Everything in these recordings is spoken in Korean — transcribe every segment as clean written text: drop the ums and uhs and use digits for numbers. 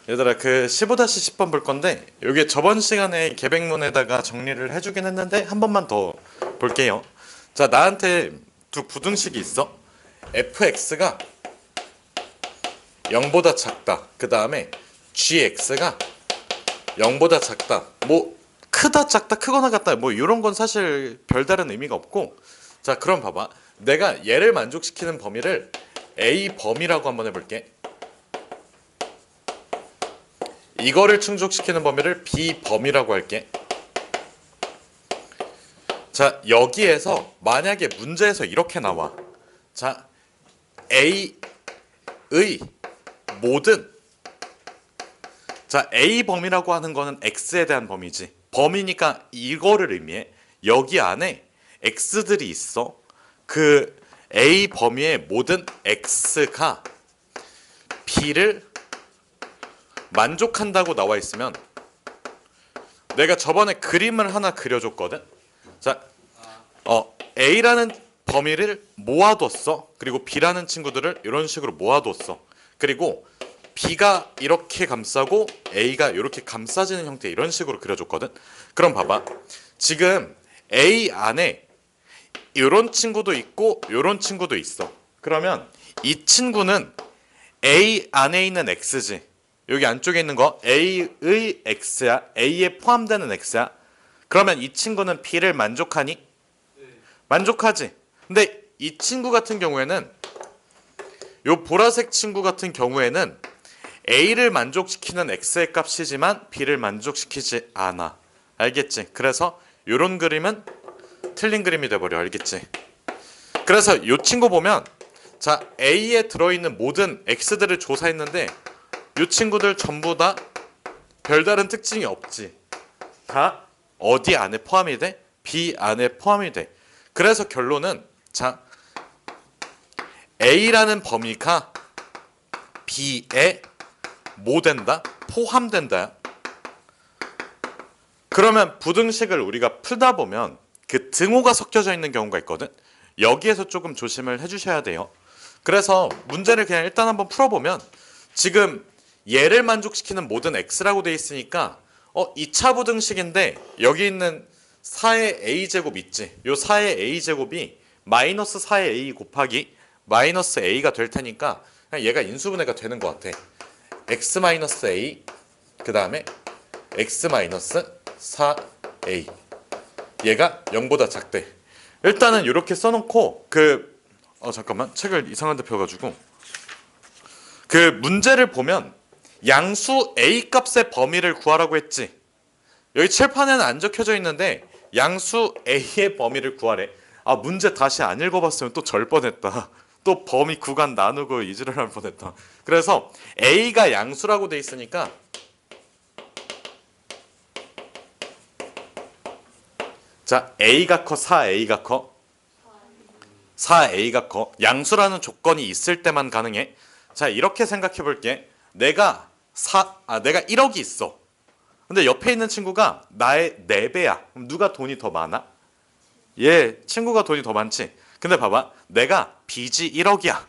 얘들아, 그 15-10번 볼 건데 요게 저번 시간에 계백문에다가 정리를 해주긴 했는데 한 번만 더 볼게요. 자, 나한테 두 부등식이 있어. fx가 0보다 작다. 그 다음에 gx가 0보다 작다. 뭐 크다 작다 크거나 같다 뭐 이런 건 사실 별다른 의미가 없고, 자 그럼 봐봐. 내가 얘를 만족시키는 범위를 a 범위라고 한번 해볼게. 이거를 충족시키는 범위를 b 범위라고 할게. 자, 여기에서 만약에 문제에서 이렇게 나와. 자, a의 모든, 자 a 범위라고 하는 거는 x에 대한 범위지. 범위니까 이거를 의미해. 여기 안에 x들이 있어. 그 a 범위의 모든 x가 b를 만족한다고 나와 있으면, 내가 저번에 그림을 하나 그려줬거든. 자, a라는 범위를 모아뒀어. 그리고 b라는 친구들을 이런 식으로 모아뒀어. 그리고 b가 이렇게 감싸고 a가 이렇게 감싸지는 형태, 이런 식으로 그려줬거든. 그럼 봐봐. 지금 a 안에 이런 친구도 있고 이런 친구도 있어. 그러면 이 친구는 a 안에 있는 x지. 여기 안쪽에 있는 거 a의 x야. a에 포함되는 x야. 그러면 이 친구는 b를 만족하니? 만족하지. 근데 이 친구 같은 경우에는, 요 보라색 친구 같은 경우에는 a를 만족시키는 x의 값이지만 b를 만족시키지 않아. 알겠지? 그래서 요런 그림은 틀린 그림이 돼버려. 알겠지? 그래서 요 친구 보면, 자 a에 들어있는 모든 x들을 조사했는데 요 친구들 전부 다 별다른 특징이 없지. 다 어디 안에 포함이 돼? b 안에 포함이 돼. 그래서 결론은, 자 a라는 범위가 b에 뭐 된다? 포함된다. 그러면 부등식을 우리가 풀다 보면 그 등호가 섞여져 있는 경우가 있거든. 여기에서 조금 조심을 해주셔야 돼요. 그래서 문제를 그냥 일단 한번 풀어보면, 지금 얘를 만족시키는 모든 x라고 돼 있으니까 2차 부등식인데 여기 있는 4의 a제곱 있지. 요 4의 a제곱이 마이너스 4의 a 곱하기 마이너스 a가 될 테니까 그냥 얘가 인수분해가 되는 것 같아. x 마이너스 a 그 다음에 x 마이너스 4a, 얘가 0보다 작대. 일단은 이렇게 써놓고 잠깐만, 책을 이상한 데 펴가지고 그 문제를 보면 양수 a 값의 범위를 구하라고 했지. 여기 칠판에는 안 적혀져 있는데 양수 a의 범위를 구하래. 아, 문제 다시 안 읽어봤으면 또 절 뻔했다. 또 범위 구간 나누고 이지랄할 뻔했다. 그래서 a가 양수라고 돼 있으니까, 자 a가 커 4a가 커? 4a가 커. 양수라는 조건이 있을 때만 가능해. 자 이렇게 생각해 볼게. 내가 1억이 있어. 근데 옆에 있는 친구가 나의 4배야. 그럼 누가 돈이 더 많아? 얘 친구가 돈이 더 많지. 근데 봐봐, 내가 빚이 1억이야.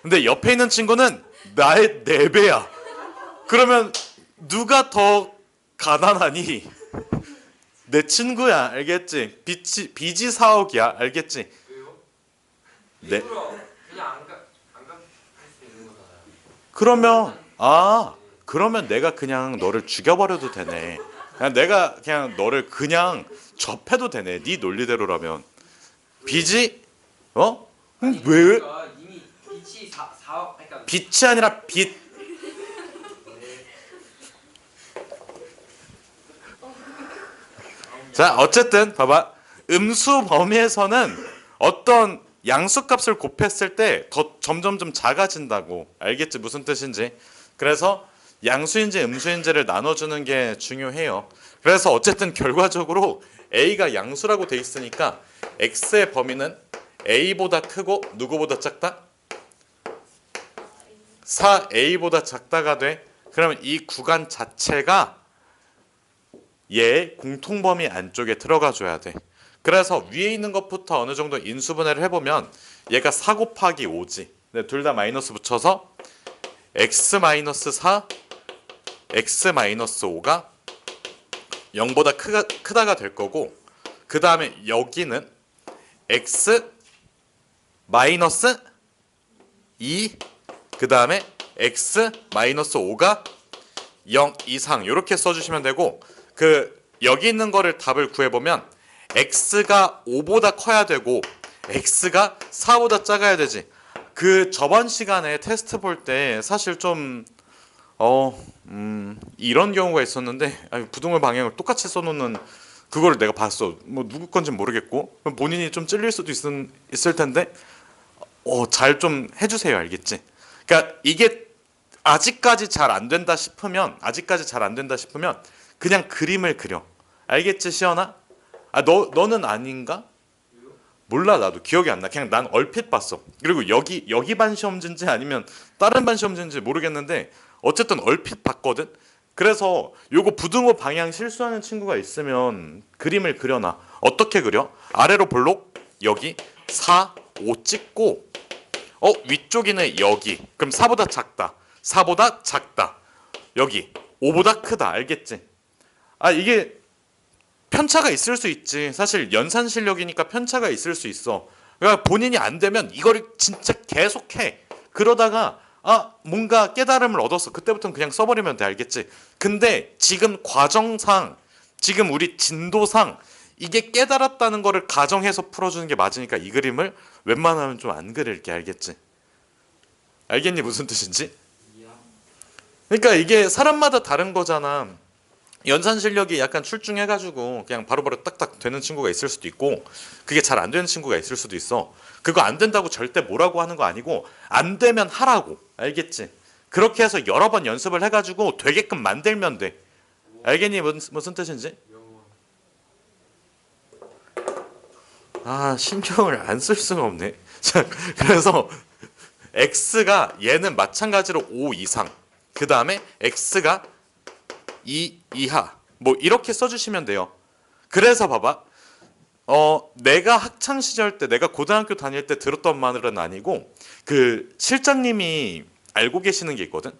근데 옆에 있는 친구는 나의 4배야. 그러면 누가 더 가난하니? 내 친구야. 알겠지? 빚이 4억이야. 알겠지? 왜요? 네. 일부러 그냥 안 갚을 수 있는 거잖아요. 그러면 내가 그냥 너를 죽여버려도 되네. 내가 그냥 너를 그냥 접해도 되네. 네 논리대로라면. 빚이 아니, 왜? 그러니까 이미 빚이 4억, 그러니까 빚이 아니라 빚. 자 어쨌든 봐봐. 음수 범위에서는 어떤 양수값을 곱했을 때 더 점점점 작아진다고. 알겠지? 무슨 뜻인지. 그래서 양수인지 음수인지를 나눠주는 게 중요해요. 그래서 어쨌든 결과적으로 a가 양수라고 돼 있으니까 x의 범위는 a보다 크고 누구보다 작다? 4a보다 작다가 돼. 그러면 이 구간 자체가 얘의 공통범위 안쪽에 들어가 줘야 돼. 그래서 위에 있는 것부터 어느 정도 인수분해를 해보면 얘가 4 곱하기 5지. 둘 다 마이너스 붙여서 x 마이너스 4 x-5가 0보다 크다가 될 거고, 그 다음에 여기는 x 마이너스 2, 그 다음에 x 마이너스 5가 0 이상 이렇게 써주시면 되고, 그 여기 있는 거를 답을 구해보면 x가 5보다 커야 되고 x가 4보다 작아야 되지. 그 저번 시간에 테스트 볼 때 사실 좀 이런 경우가 있었는데, 부등호 방향을 똑같이 써놓는 그거를 내가 봤어. 뭐 누구 건지 모르겠고 본인이 좀 찔릴 수도 있을 텐데 잘 좀 해주세요. 알겠지? 그러니까 이게 아직까지 잘 안 된다 싶으면 그냥 그림을 그려. 알겠지, 시연아? 너는 아닌가? 몰라, 나도 기억이 안 나. 그냥 난 얼핏 봤어. 그리고 여기 반 시험지인지 아니면 다른 반 시험지인지 모르겠는데 어쨌든 얼핏 봤거든. 그래서 요거 부등호 방향 실수하는 친구가 있으면 그림을 그려놔. 어떻게 그려? 아래로 볼록 여기 4, 5 찍고 위쪽이는 여기. 그럼 4보다 작다. 4보다 작다. 여기 5보다 크다. 알겠지? 이게 편차가 있을 수 있지. 사실 연산 실력이니까 편차가 있을 수 있어. 그러니까 본인이 안 되면 이거를 진짜 계속해. 그러다가 뭔가 깨달음을 얻었어. 그때부터는 그냥 써버리면 돼. 알겠지? 근데 지금 과정상, 지금 우리 진도상 이게 깨달았다는 거를 가정해서 풀어주는 게 맞으니까 이 그림을 웬만하면 좀 안 그릴게. 알겠지? 알겠니? 무슨 뜻인지? 그러니까 이게 사람마다 다른 거잖아. 연산 실력이 약간 출중해가지고 그냥 바로바로 딱딱 되는 친구가 있을 수도 있고, 그게 잘 안 되는 친구가 있을 수도 있어. 그거 안 된다고 절대 뭐라고 하는 거 아니고 안 되면 하라고. 알겠지? 그렇게 해서 여러 번 연습을 해가지고 되게끔 만들면 돼. 알겠니? 무슨 뜻인지? 신경을 안 쓸 수가 없네. 자, 그래서 x가 얘는 마찬가지로 5 이상, 그 다음에 x가 2 이하, 뭐 이렇게 써주시면 돼요. 그래서 봐봐, 내가 학창 시절 때, 내가 고등학교 다닐 때 들었던 말은 아니고, 그 실장님이 알고 계시는 게 있거든.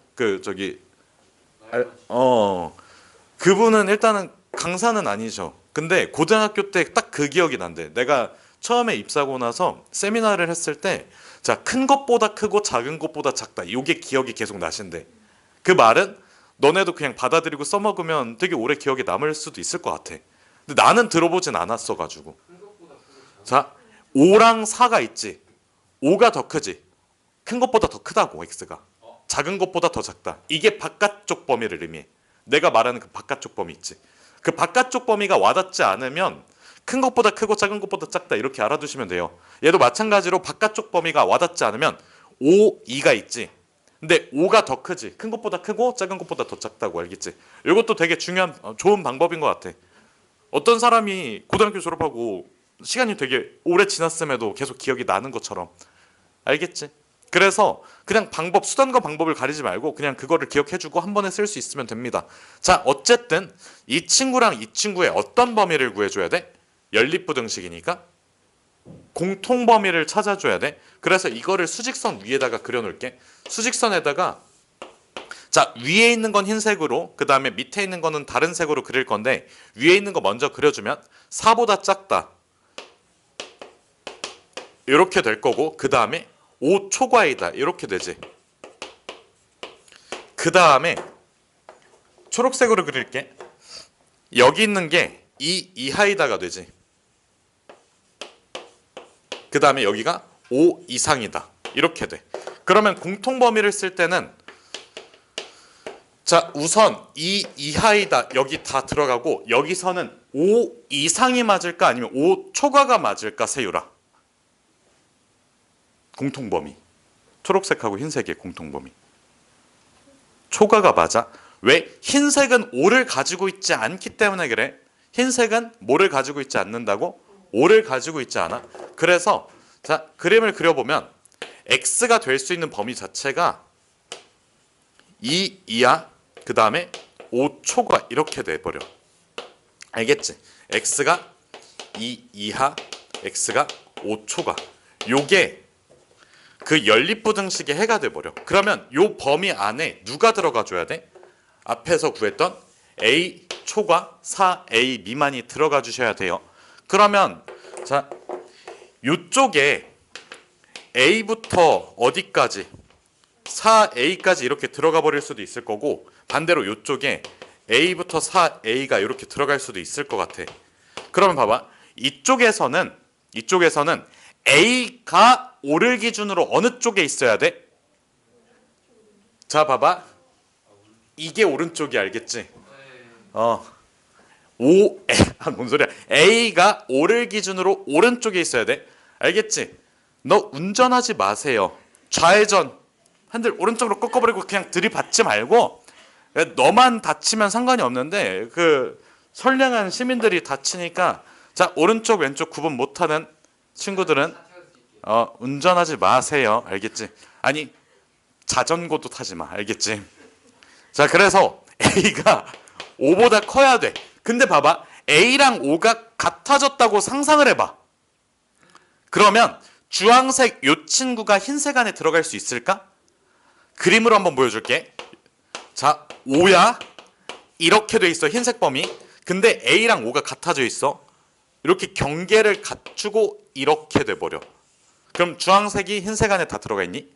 그분은 일단은 강사는 아니죠. 근데 고등학교 때 딱 그 기억이 난대. 내가 처음에 입사하고 나서 세미나를 했을 때, 자, 큰 것보다 크고 작은 것보다 작다, 이게 기억이 계속 나신대. 그 말은 너네도 그냥 받아들이고 써먹으면 되게 오래 기억에 남을 수도 있을 것 같아. 근데 나는 들어보진 않았어가지고. 자, 5랑 4가 있지. 5가 더 크지. 큰 것보다 더 크다고, x가. 작은 것보다 더 작다. 이게 바깥쪽 범위를 의미해. 내가 말하는 그 바깥쪽 범위 있지. 그 바깥쪽 범위가 와닿지 않으면 큰 것보다 크고 작은 것보다 작다 이렇게 알아두시면 돼요. 얘도 마찬가지로 바깥쪽 범위가 와닿지 않으면 5, 2가 있지. 근데 5가 더 크지. 큰 것보다 크고 작은 것보다 더 작다고. 알겠지? 이것도 되게 중요한 좋은 방법인 것 같아. 어떤 사람이 고등학교 졸업하고 시간이 되게 오래 지났음에도 계속 기억이 나는 것처럼. 알겠지? 그래서 그냥 수단과 방법을 가리지 말고 그냥 그거를 기억해주고 한 번에 쓸 수 있으면 됩니다. 자, 어쨌든 이 친구랑 이 친구의 어떤 범위를 구해줘야 돼? 연립부등식이니까 공통 범위를 찾아줘야 돼. 그래서 이거를 수직선 위에다가 그려놓을게. 수직선에다가, 자, 위에 있는 건 흰색으로, 그 다음에 밑에 있는 거는 다른 색으로 그릴 건데, 위에 있는 거 먼저 그려주면 4보다 작다 이렇게 될 거고, 그 다음에 5 초과이다 이렇게 되지. 그 다음에 초록색으로 그릴게. 여기 있는 게 2 이하이다가 되지. 그 다음에 여기가 5 이상이다 이렇게 돼. 그러면 공통 범위를 쓸 때는, 자, 우선 2 이하이다 여기 다 들어가고, 여기서는 5 이상이 맞을까 아니면 5 초과가 맞을까 세유라. 공통 범위. 초록색하고 흰색의 공통 범위. 초과가 맞아. 왜? 흰색은 5를 가지고 있지 않기 때문에 그래. 흰색은 뭐를 가지고 있지 않는다고? 5를 가지고 있지 않아. 그래서 자, 그림을 그려보면 x가 될 수 있는 범위 자체가 2 이하, 그 다음에 5 초과 이렇게 돼버려. 알겠지? x가 2 이하, x가 5 초과. 요게 그 연립부등식의 해가 돼버려. 그러면 요 범위 안에 누가 들어가 줘야 돼? 앞에서 구했던 A 초과 4A 미만이 들어가 주셔야 돼요. 그러면 자, 요쪽에 A부터 어디까지 4A까지 이렇게 들어가 버릴 수도 있을 거고, 반대로 요쪽에 A부터 4A가 이렇게 들어갈 수도 있을 것 같아. 그러면 봐봐. 이쪽에서는 A가 오를 기준으로 어느 쪽에 있어야 돼? 자, 봐봐. 이게 오른쪽이 알겠지? 뭔 소리야? A가 오를 기준으로 오른쪽에 있어야 돼. 알겠지? 너 운전하지 마세요. 좌회전 핸들 오른쪽으로 꺾어버리고 그냥 들이받지 말고, 너만 다치면 상관이 없는데 그 선량한 시민들이 다치니까, 자, 오른쪽 왼쪽 구분 못하는 친구들은 운전하지 마세요. 알겠지? 아니, 자전거도 타지 마. 알겠지? 자, 그래서 A가 5보다 커야 돼. 근데 봐봐. A랑 5가 같아졌다고 상상을 해봐. 그러면 주황색 요 친구가 흰색 안에 들어갈 수 있을까? 그림으로 한번 보여줄게. 자, 5야. 이렇게 돼 있어. 흰색 범위. 근데 A랑 5가 같아져 있어. 이렇게 경계를 갖추고 이렇게 돼버려. 그럼 주황색이 흰색 안에 다 들어가 있니?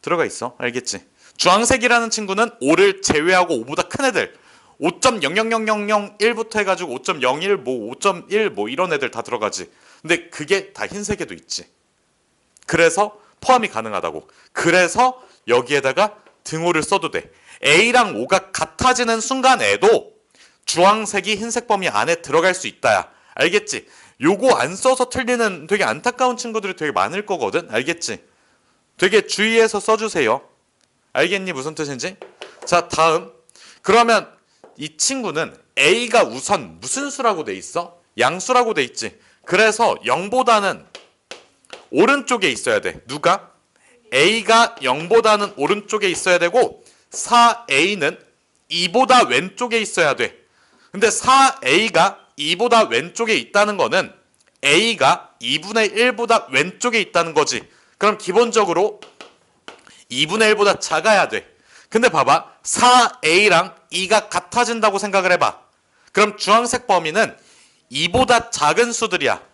들어가 있어. 알겠지? 주황색이라는 친구는 5를 제외하고 5보다 큰 애들, 5.0000001부터 해가지고 5.01 뭐 5.1 뭐 이런 애들 다 들어가지. 근데 그게 다 흰색에도 있지. 그래서 포함이 가능하다고. 그래서 여기에다가 등호를 써도 돼. A랑 5가 같아지는 순간에도 주황색이 흰색 범위 안에 들어갈 수 있다야. 알겠지? 요거 안 써서 틀리는 되게 안타까운 친구들이 되게 많을 거거든. 알겠지? 되게 주의해서 써주세요. 알겠니? 무슨 뜻인지? 자, 다음. 그러면 이 친구는 A가 우선 무슨 수라고 돼 있어? 양수라고 돼 있지. 그래서 0보다는 오른쪽에 있어야 돼. 누가? A가 0보다는 오른쪽에 있어야 되고 4A는 2보다 왼쪽에 있어야 돼. 근데 4A가 2보다 왼쪽에 있다는 거는 A가 2분의 1보다 왼쪽에 있다는 거지. 그럼 기본적으로 2분의 1보다 작아야 돼. 근데 봐봐. 4A랑 2가 같아진다고 생각을 해봐. 그럼 주황색 범위는 2보다 작은 수들이야.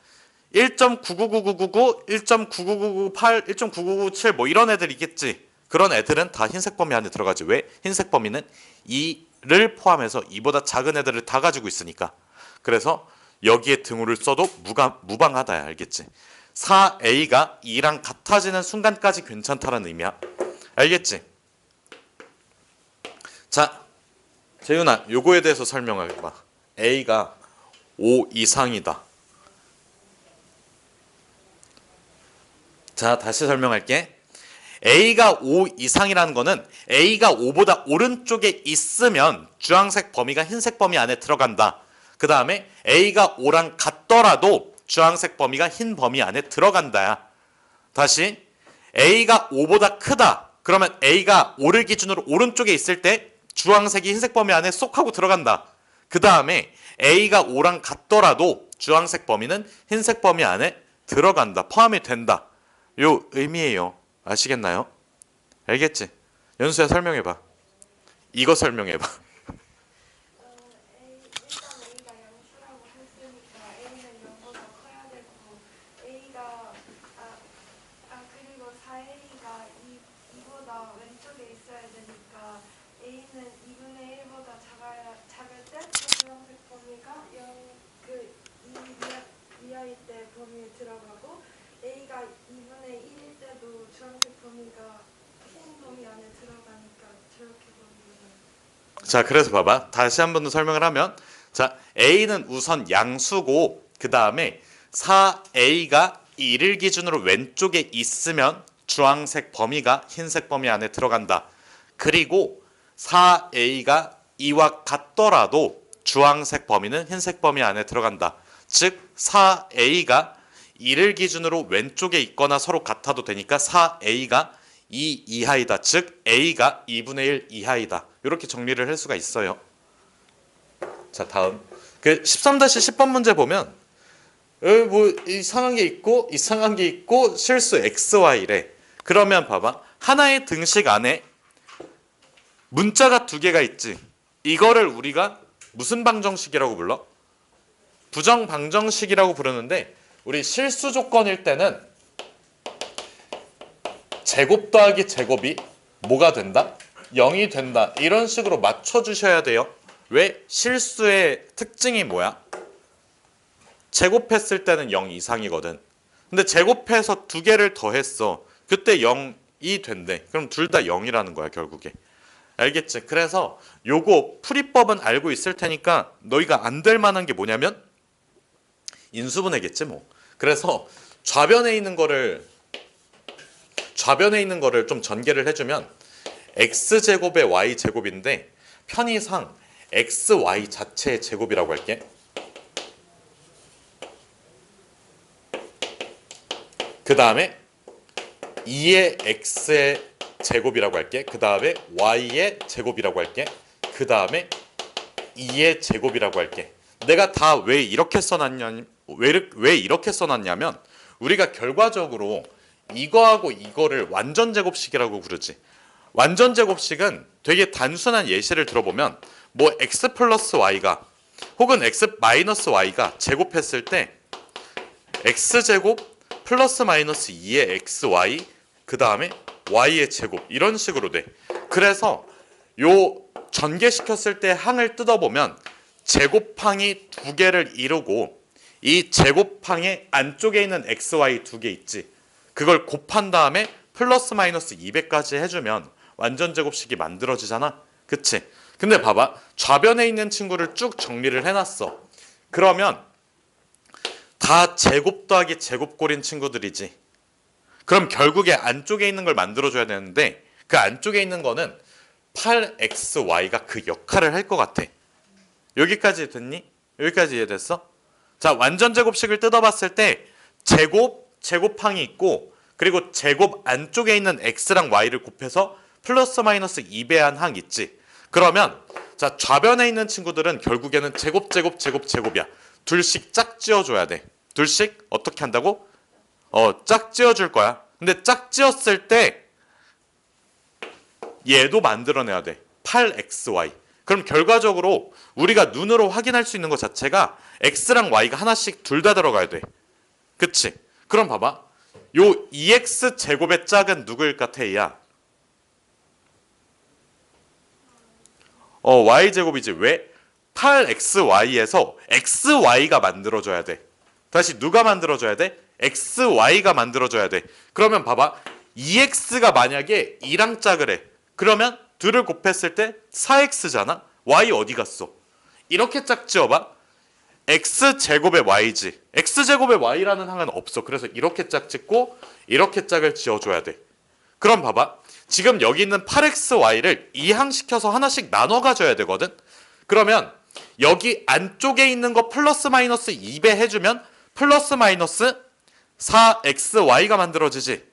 1.999999, 1.99998, 1.9997 뭐 이런 애들 있겠지. 그런 애들은 다 흰색 범위 안에 들어가지. 왜? 흰색 범위는 2를 포함해서 2보다 작은 애들을 다 가지고 있으니까. 그래서 여기에 등호를 써도 무방하다야. 알겠지? 4A가 2랑 같아지는 순간까지 괜찮다는 의미야. 알겠지? 자, 재윤아, 요거에 대해서 설명해봐. A가 5 이상이다. 자, 다시 설명할게. A가 5 이상이라는 거는 A가 5보다 오른쪽에 있으면 주황색 범위가 흰색 범위 안에 들어간다. 그 다음에 A가 5랑 같더라도 주황색 범위가 흰 범위 안에 들어간다야. 다시 A가 5보다 크다. 그러면 A가 5를 기준으로 오른쪽에 있을 때 주황색이 흰색 범위 안에 쏙 하고 들어간다. 그 다음에 A가 5랑 같더라도 주황색 범위는 흰색 범위 안에 들어간다. 포함이 된다. 요 의미예요. 아시겠나요? 알겠지? 연수야, 설명해봐. 이거 설명해봐. A가 양수라고 했으니까 A는 0보다 커야 되고 A가 그리고 4A가 2보다 왼쪽에 있어야 되니까 A는 2분의 1보다 작을 때 주황색 범위가 2 이하일 때 범위에 들어가고 A가 2분의 1일 때도 주황색 범위가 흰 범위 안에 들어가니까 저렇게 보면. 자, 그래서 봐봐. 다시 한 번 더 설명을 하면, 자, A는 우선 양수고 그 다음에 4A가 1을 기준으로 왼쪽에 있으면 주황색 범위가 흰색 범위 안에 들어간다. 그리고 4A가 2와 같더라도 주황색 범위는 흰색 범위 안에 들어간다. 즉 4A가 1을 기준으로 왼쪽에 있거나 서로 같아도 되니까 4A가 2 이하이다. 즉 A가 2분의 1 이하이다. 이렇게 정리를 할 수가 있어요. 자, 다음 그 13-10번 문제 보면 뭐 이상한 게 있고 이상한 게 있고 실수 XY래. 그러면 봐봐. 하나의 등식 안에 문자가 두 개가 있지. 이거를 우리가 무슨 방정식이라고 불러? 부정 방정식이라고 부르는데 우리 실수 조건일 때는 제곱 더하기 제곱이 뭐가 된다? 0이 된다. 이런 식으로 맞춰주셔야 돼요. 왜? 실수의 특징이 뭐야? 제곱했을 때는 0 이상이거든. 근데 제곱해서 두 개를 더했어. 그때 0이 된대. 그럼 둘 다 0이라는 거야 결국에. 알겠지? 그래서 요거 풀이법은 알고 있을 테니까 너희가 안 될 만한 게 뭐냐면 인수분해겠지 뭐. 그래서 좌변에 있는 거를 좀 전개를 해주면 x제곱의 y제곱인데 편의상 xy 자체의 제곱이라고 할게. 그 다음에 2의 x의 제곱이라고 할게. 그 다음에 y의 제곱이라고 할게. 그 다음에 2의 제곱이라고 할게. 내가 다 왜 이렇게 써놨냐면 우리가 결과적으로 이거하고 이거를 완전 제곱식이라고 부르지. 완전 제곱식은 되게 단순한 예시를 들어보면 뭐 x 플러스 y가 혹은 x 마이너스 y가 제곱했을 때 x제곱 플러스 마이너스 2의 xy 그 다음에 y의 제곱 이런 식으로 돼. 그래서 요 전개시켰을 때 항을 뜯어보면 제곱항이 두 개를 이루고 이 제곱항의 안쪽에 있는 xy 두 개 있지. 그걸 곱한 다음에 플러스 마이너스 200까지 해주면 완전 제곱식이 만들어지잖아. 그치? 근데 봐봐. 좌변에 있는 친구를 쭉 정리를 해놨어. 그러면 다 제곱 더하기 제곱꼴인 친구들이지. 그럼 결국에 안쪽에 있는 걸 만들어줘야 되는데 그 안쪽에 있는 거는 8xy가 그 역할을 할 것 같아. 여기까지 됐니? 여기까지 이해됐어? 자, 완전 제곱식을 뜯어봤을 때 제곱항이 있고 그리고 제곱 안쪽에 있는 x랑 y를 곱해서 플러스 마이너스 2배한 항 있지. 그러면 자, 좌변에 있는 친구들은 결국에는 제곱이야. 둘씩 짝 지어줘야 돼. 둘씩 어떻게 한다고? 짝 지어줄 거야. 근데 짝 지었을 때 얘도 만들어내야 돼. 8xy. 그럼 결과적으로 우리가 눈으로 확인할 수 있는 것 자체가 x랑 y가 하나씩 둘 다 들어가야 돼. 그치? 그럼 봐봐. 요 2x 제곱의 짝은 누구일까 태희야? y 제곱이지. 왜? 8xy에서 xy가 만들어줘야 돼. 다시 누가 만들어줘야 돼? xy가 만들어줘야 돼. 그러면 봐봐. 2x가 만약에 2랑 짝을 해. 그러면 둘을 곱했을 때 4x잖아. y 어디 갔어? 이렇게 짝 지어봐. x제곱의 y지. x제곱의 y라는 항은 없어. 그래서 이렇게 짝 짓고 이렇게 짝을 지어줘야 돼. 그럼 봐봐. 지금 여기 있는 8xy를 이항시켜서 하나씩 나눠 가져야 되거든. 그러면 여기 안쪽에 있는 거 플러스 마이너스 2배 해주면 플러스 마이너스 4xy가 만들어지지.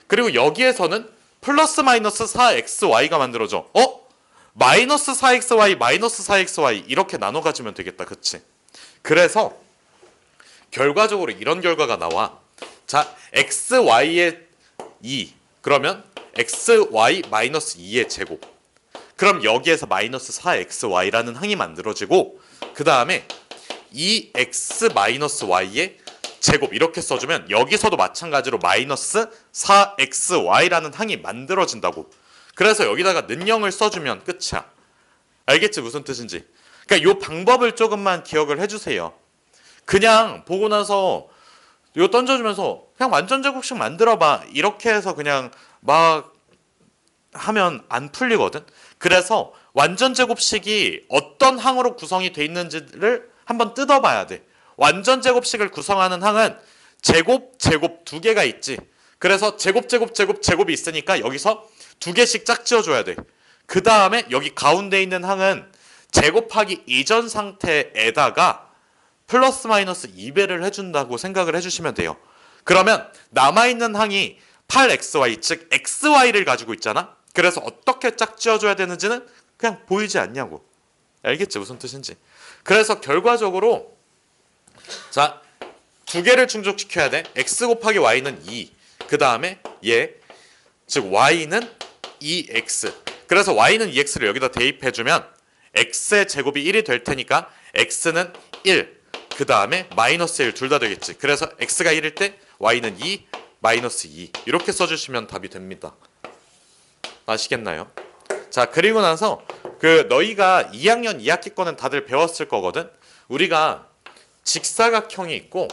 그리고 여기에서는 플러스 마이너스 4xy가 만들어져. 마이너스 4xy 마이너스 4xy 이렇게 나눠 가지면 되겠다. 그치? 그래서 결과적으로 이런 결과가 나와. 자, xy의 2 그러면 xy 마이너스 2의 제곱. 그럼 여기에서 마이너스 4xy라는 항이 만들어지고 그 다음에 2x 마이너스 y의 제곱 이렇게 써주면 여기서도 마찬가지로 마이너스 4xy라는 항이 만들어진다고. 그래서 여기다가 는영을 써주면 끝이야. 알겠지? 무슨 뜻인지. 그러니까 이 방법을 조금만 기억을 해주세요. 그냥 보고 나서 이거 던져주면서 그냥 완전 제곱식 만들어봐. 이렇게 해서 그냥 막 하면 안 풀리거든. 그래서 완전 제곱식이 어떤 항으로 구성이 돼 있는지를 한번 뜯어봐야 돼. 완전 제곱식을 구성하는 항은 제곱 두 개가 있지. 그래서 제곱이 있으니까 여기서 두 개씩 짝 지어줘야 돼. 그 다음에 여기 가운데 있는 항은 제곱하기 이전 상태에다가 플러스 마이너스 2배를 해준다고 생각을 해주시면 돼요. 그러면 남아있는 항이 8xy 즉 xy를 가지고 있잖아. 그래서 어떻게 짝 지어줘야 되는지는 그냥 보이지 않냐고. 알겠지? 무슨 뜻인지. 그래서 결과적으로 자, 두 개를 충족시켜야 돼. x 곱하기 y는 2. 그 다음에 얘, 즉 y는 2x. 그래서 y는 ex를 여기다 대입해주면 x의 제곱이 1이 될 테니까 x는 1, 그 다음에 마이너스 1 둘 다 되겠지. 그래서 x가 1일 때 y는 2, 마이너스 2 이렇게 써주시면 답이 됩니다. 아시겠나요? 자, 그리고 나서 그 너희가 2학년 2학기 거는 다들 배웠을 거거든. 우리가 직사각형이 있고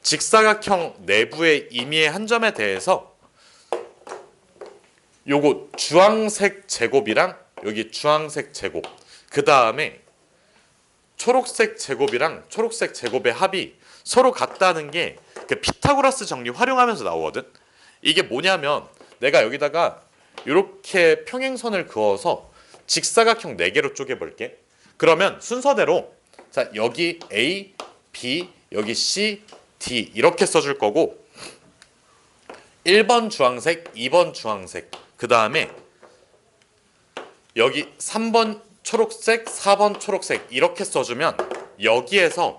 직사각형 내부의 임의의 한 점에 대해서 요거 주황색 제곱이랑 여기 주황색 제곱, 그 다음에 초록색 제곱이랑 초록색 제곱의 합이 서로 같다는 게 그 피타고라스 정리 활용하면서 나오거든. 이게 뭐냐면 내가 여기다가 이렇게 평행선을 그어서 직사각형 4개로 쪼개볼게. 그러면 순서대로 자, 여기 A, B, 여기 C, D 이렇게 써줄 거고 1번 주황색, 2번 주황색, 그 다음에 여기 3번 초록색, 4번 초록색 이렇게 써주면 여기에서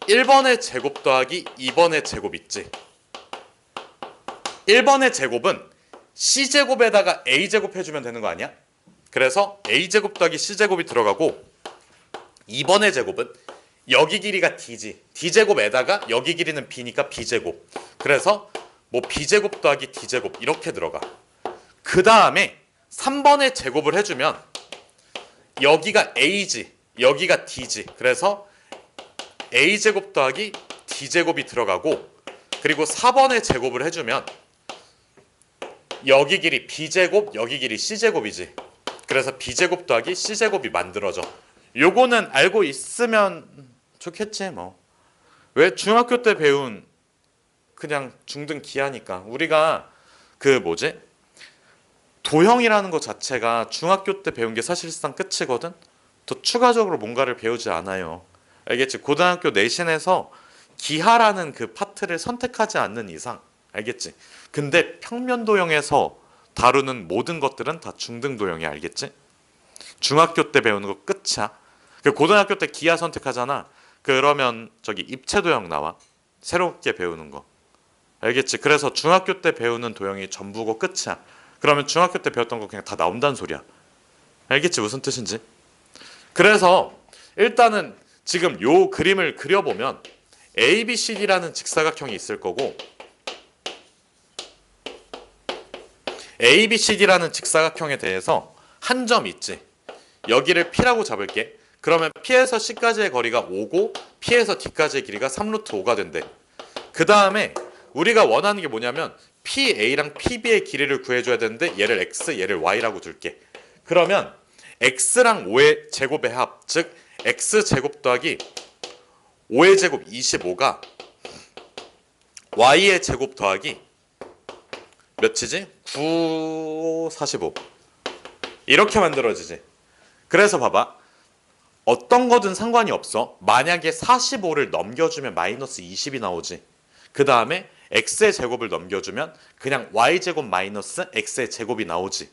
1번의 제곱 더하기 2번의 제곱 있지. 1번의 제곱은 C제곱에다가 A제곱 해주면 되는 거 아니야? 그래서 A제곱 더하기 C제곱이 들어가고 2번의 제곱은 여기 길이가 D지. D제곱에다가 여기 길이는 B니까 B제곱. 그래서 뭐 B제곱 더하기 D제곱 이렇게 들어가. 그 다음에 3번의 제곱을 해주면 여기가 A지. 여기가 D지. 그래서 A제곱 더하기 D제곱이 들어가고 그리고 4번의 제곱을 해주면 여기 길이 B제곱, 여기 길이 C제곱이지. 그래서 B제곱 더하기 C제곱이 만들어져. 요거는 알고 있으면 좋겠지 뭐. 왜 중학교 때 배운 그냥 중등 기하니까. 우리가 그 뭐지? 도형이라는 것 자체가 중학교 때 배운 게 사실상 끝이거든. 더 추가적으로 뭔가를 배우지 않아요. 알겠지? 고등학교 내신에서 기하라는 그 파트를 선택하지 않는 이상 알겠지? 근데 평면 도형에서 다루는 모든 것들은 다 중등 도형이야. 알겠지? 중학교 때 배우는 거 끝이야. 그 고등학교 때 기하 선택하잖아. 그러면 저기 입체 도형 나와. 새롭게 배우는 거. 알겠지? 그래서 중학교 때 배우는 도형이 전부고 끝이야. 그러면 중학교 때 배웠던 거 그냥 다 나온다는 소리야. 알겠지? 무슨 뜻인지? 그래서 일단은 지금 요 그림을 그려보면 ABCD라는 직사각형이 있을 거고 ABCD라는 직사각형에 대해서 한 점 있지. 여기를 P라고 잡을게. 그러면 P에서 C까지의 거리가 5고 P에서 D까지의 길이가 3루트 5가 된대. 그 다음에 우리가 원하는 게 뭐냐면 PA랑 PB의 길이를 구해줘야 되는데 얘를 X, 얘를 Y라고 둘게. 그러면 X랑 5의 제곱의 합, 즉 X제곱 더하기 5의 제곱 25가 Y의 제곱 더하기 몇이지? 9, 45 이렇게 만들어지지. 그래서 봐봐. 어떤 거든 상관이 없어. 만약에 45를 넘겨주면 마이너스 20이 나오지. 그 다음에 x의 제곱을 넘겨주면 그냥 y제곱 마이너스 x의 제곱이 나오지.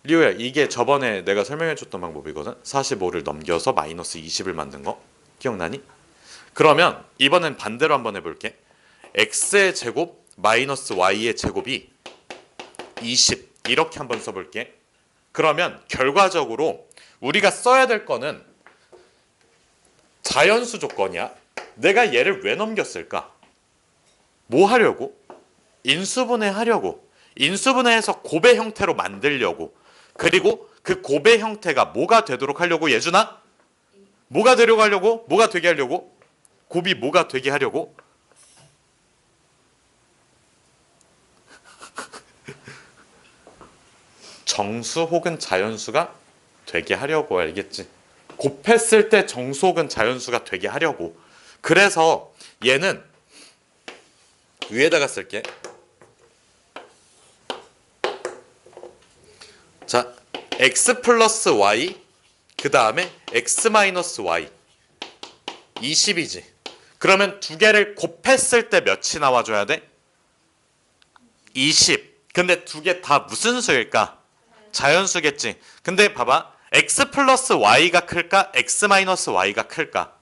리오야, 이게 저번에 내가 설명해줬던 방법이거든. 45를 넘겨서 마이너스 20을 만든 거. 기억나니? 그러면 이번엔 반대로 한번 해볼게. x의 제곱 마이너스 y의 제곱이 20 이렇게 한번 써볼게. 그러면 결과적으로 우리가 써야 될 거는 자연수 조건이야. 내가 얘를 왜 넘겼을까? 뭐 하려고? 인수분해 하려고. 인수분해해서 곱의 형태로 만들려고. 그리고 그 곱의 형태가 뭐가 되도록 하려고? 예준아? 뭐가 되려고 하려고? 뭐가 되게 하려고? 곱이 뭐가 되게 하려고? 정수 혹은 자연수가 되게 하려고. 알겠지? 곱했을 때 정수 혹은 자연수가 되게 하려고. 그래서 얘는 위에다가 쓸게. 자, x 플러스 y 그 다음에 x 마이너스 y 20이지. 그러면 두 개를 곱했을 때 몇이 나와줘야 돼? 20. 근데 두 개 다 무슨 수일까? 자연수겠지. 근데 봐봐. x 플러스 y가 클까? x 마이너스 y가 클까?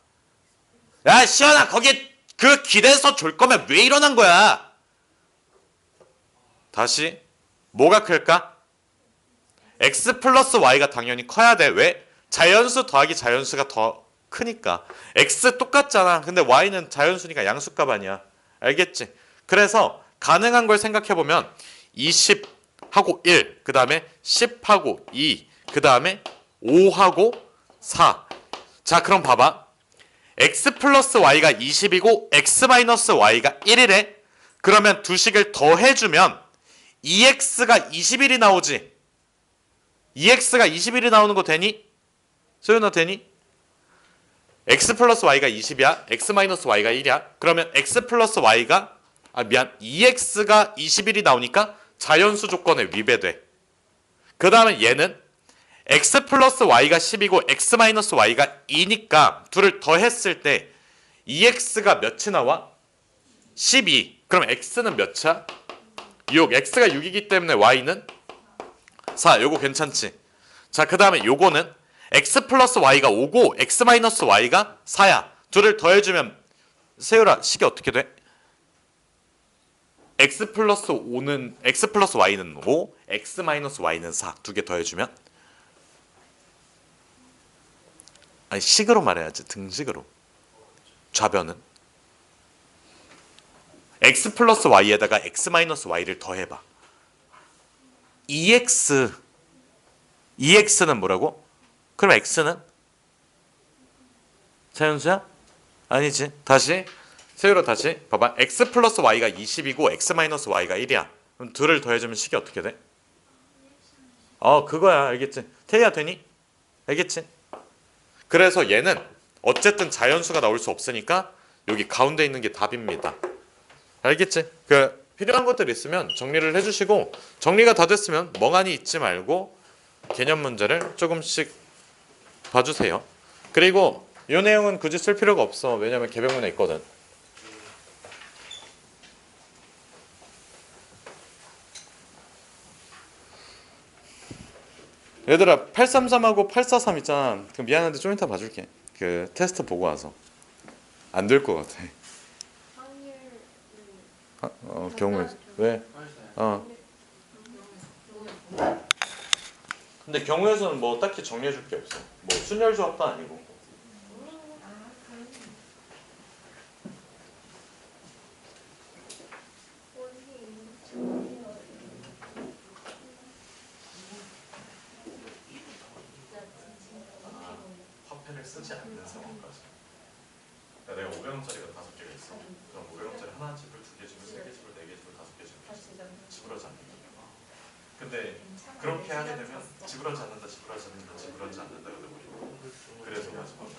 야, 시연아, 거기 그 길에서 줄 거면 왜 일어난 거야? 다시 뭐가 클까? x 플러스 y가 당연히 커야 돼. 왜? 자연수 더하기 자연수가 더 크니까. x 똑같잖아. 근데 y는 자연수니까 양수값 아니야. 알겠지? 그래서 가능한 걸 생각해보면 20하고 1, 그 다음에 10하고 2, 그 다음에 5하고 4. 자, 그럼 봐봐. x 플러스 y가 20이고 x 마이너스 y가 1이래. 그러면 두 식을 더해주면 2x가 21이 나오지. 2x가 21이 나오는 거 되니? 소연아 되니? x 플러스 y가 20이야. x 마이너스 y가 1이야. 그러면 x 플러스 y가 2x가 21이 나오니까 자연수 조건에 위배돼. 그 다음에 얘는 x 플러스 y가 10이고 x 마이너스 y가 2니까 둘을 더했을 때 2x가 몇이 나와? 12. 그럼 x는 몇이야? 6. x가 6이기 때문에 y는 4. 요거 괜찮지? 자, 그 다음에 요거는 x 플러스 y가 5고 x 마이너스 y가 4야. 둘을 더해주면 세율아 식이 어떻게 돼? x 플러스 y는 5, x 마이너스 y는 4. 두 개 더해주면 아니 식으로 말해야지. 등식으로. 좌변은 x 플러스 y에다가 x 마이너스 y를 더해봐. 2x는 뭐라고? 그럼 x는? 자연수야? 아니지. 다시 세율아 다시 봐봐. x 플러스 y가 20이고 x 마이너스 y가 1이야. 그럼 둘을 더해주면 식이 어떻게 돼? 그거야. 알겠지? 태희야 되니? 알겠지? 그래서 얘는 어쨌든 자연수가 나올 수 없으니까 여기 가운데 있는 게 답입니다. 알겠지? 필요한 것들 있으면 정리를 해주시고 정리가 다 됐으면 멍하니 있지 말고 개념 문제를 조금씩 봐주세요. 그리고 이 내용은 굳이 쓸 필요가 없어. 왜냐면 개별문에 있거든. 얘들아 833하고 843 있잖아. 미안한데 좀 이따 봐줄게. 테스트 보고 와서 안 될 것 같아. 경우에 왜? 근데 경우에서는 뭐 딱히 정리해줄 게 없어. 뭐 순열 조합도 아니고. 화폐를 쓰지 않는 상황까지. 내가 500원짜리가 5개가 있어. 그럼 500원짜리 하나 집을 2개 집을 3개 집을 4개 집을 5개 집을 지불하지 않는다. 근데 그렇게 하게 되면 지불하지 않는다, 지불하지 않는다, 지불하지 않는다가 되버리고. 그래서 마지막에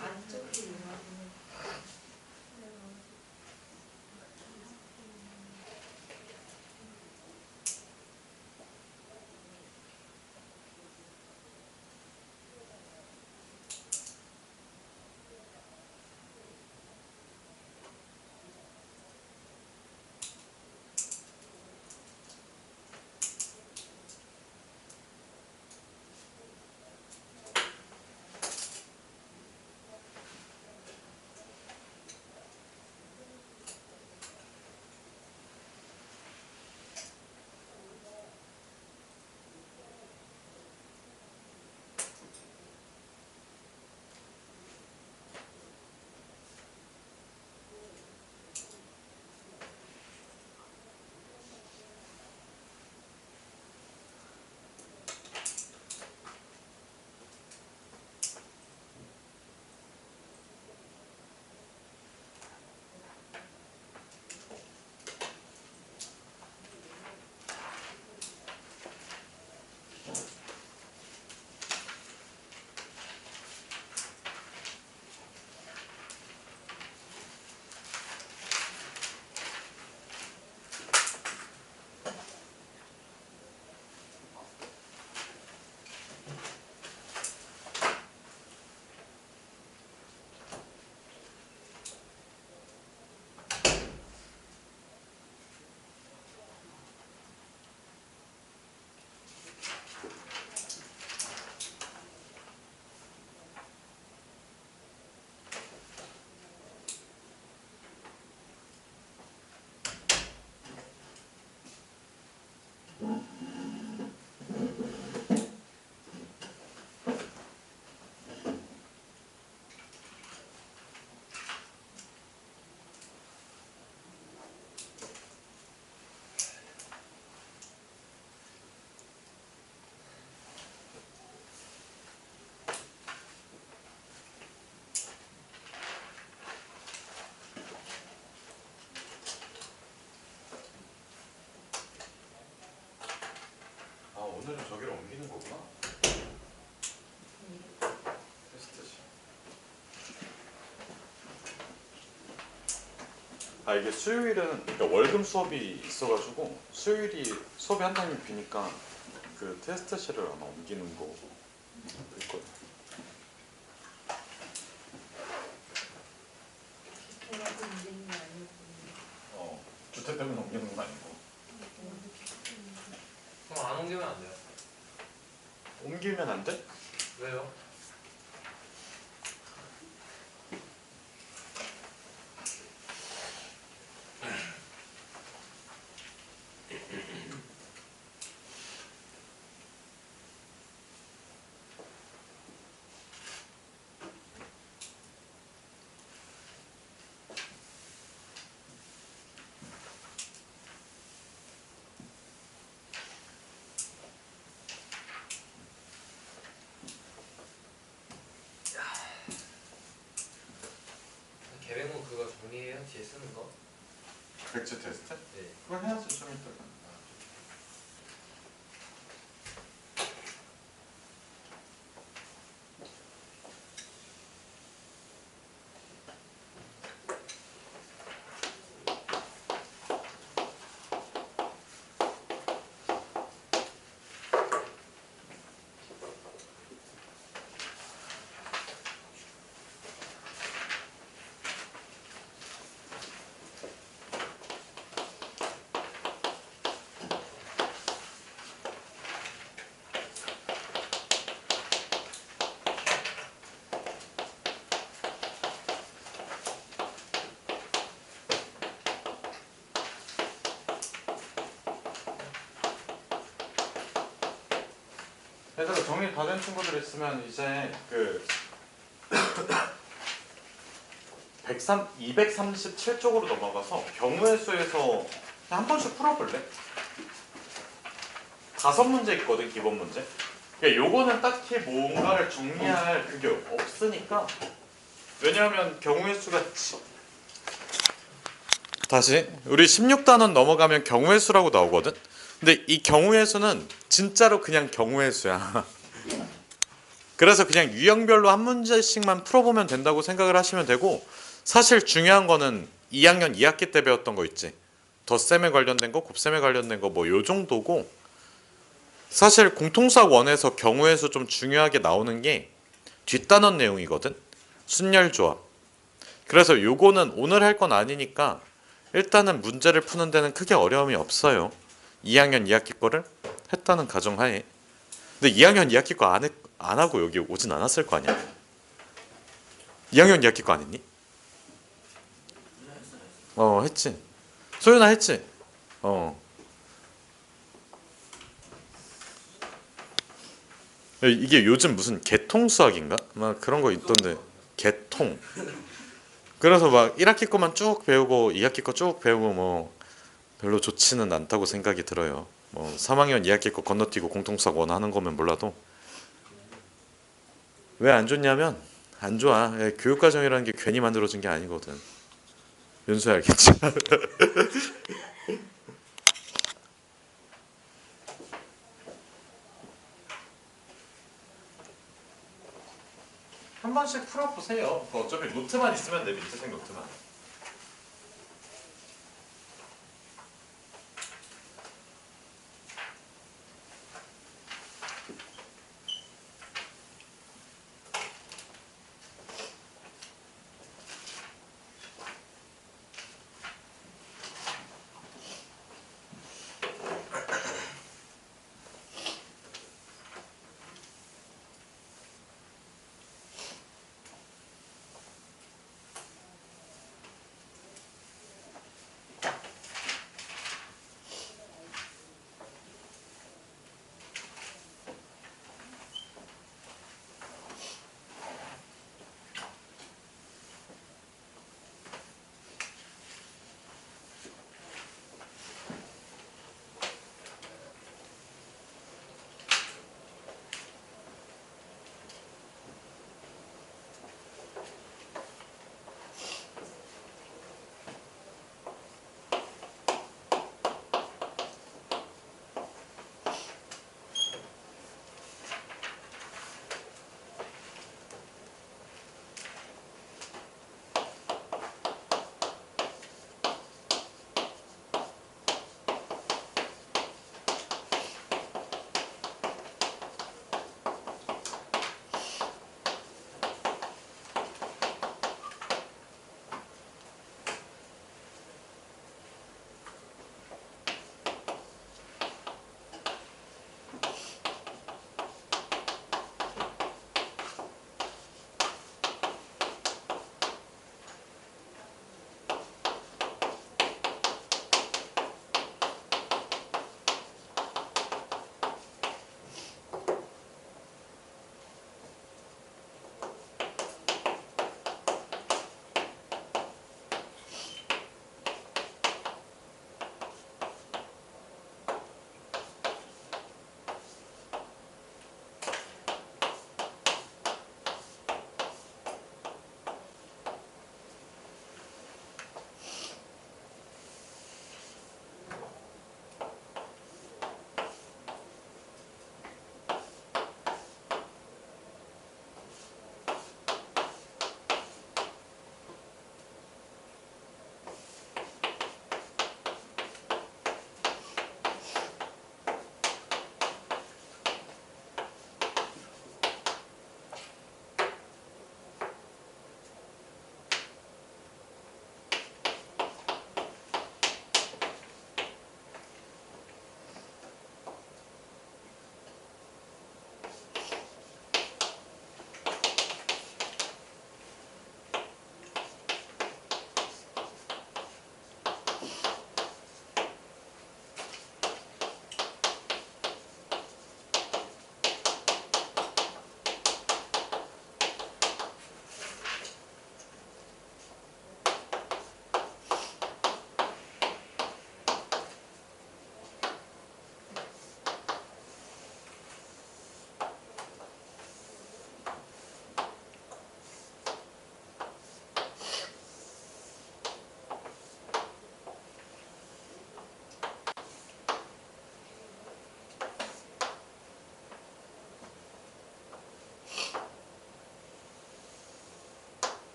문제는 저기로 옮기는 거구나. 테스트지. 아 이게 수요일은 그러니까 월금 수업이 있어가지고 수요일이 수업이 한 타임이 비니까 그 테스트실을 아마 옮기는 거 있거든. 대학교 문제인 거 아니고. 주택 때문에 옮기는 건 아니고. 그럼 안 옮기면 안 돼요. 옮기면 안 돼? 왜요? 계획문 그거 정리해요? 뒤에 쓰는 거? 백지 테스트? 네. 그거 해야지 좀 이따가. 얘들아 정리 다 된 친구들 있으면 이제 그 237쪽으로 넘어가서 경우의 수에서 그냥 한 번씩 풀어볼래? 5문제 있거든 기본 문제. 그러니까 요거는 딱히 뭔가를 정리할 그게 없으니까. 왜냐하면 경우의 수가 다시 우리 16단원 넘어가면 경우의 수라고 나오거든. 근데 이 경우의 수는 진짜로 그냥 경우의 수야. 그래서 그냥 유형별로 한 문제씩만 풀어보면 된다고 생각을 하시면 되고, 사실 중요한 거는 2학년 2학기 때 배웠던 거 있지. 덧셈에 관련된 거, 곱셈에 관련된 거 뭐 요 정도고, 사실 공통수학 1에서 경우의 수 좀 중요하게 나오는 게 뒷단원 내용이거든. 순열 조합. 그래서 요거는 오늘 할 건 아니니까 일단은 문제를 푸는 데는 크게 어려움이 없어요. 2학년 2학기 거를 했다는 가정하에. 근데 2학년 2학기 거 안 하고 여기 오진 않았을 거 아니야. 2학년 2학기 거 안 했니? 했지. 소연아 했지. 이게 요즘 무슨 개통 수학인가? 막 그런 거 있던데. 개통. 그래서 막 1학기 거만 쭉 배우고 2학기 거 쭉 배우고 뭐 별로 좋지는 않다고 생각이 들어요. 뭐 3학년 2학기 거 건너뛰고 공통수학 1 하는 거면 몰라도. 왜 안 좋냐면 안 좋아. 교육과정이라는 게 괜히 만들어진 게 아니거든. 윤수야 알겠지? 한 번씩 풀어보세요. 어차피 노트만 있으면 내 밑에생 노트만.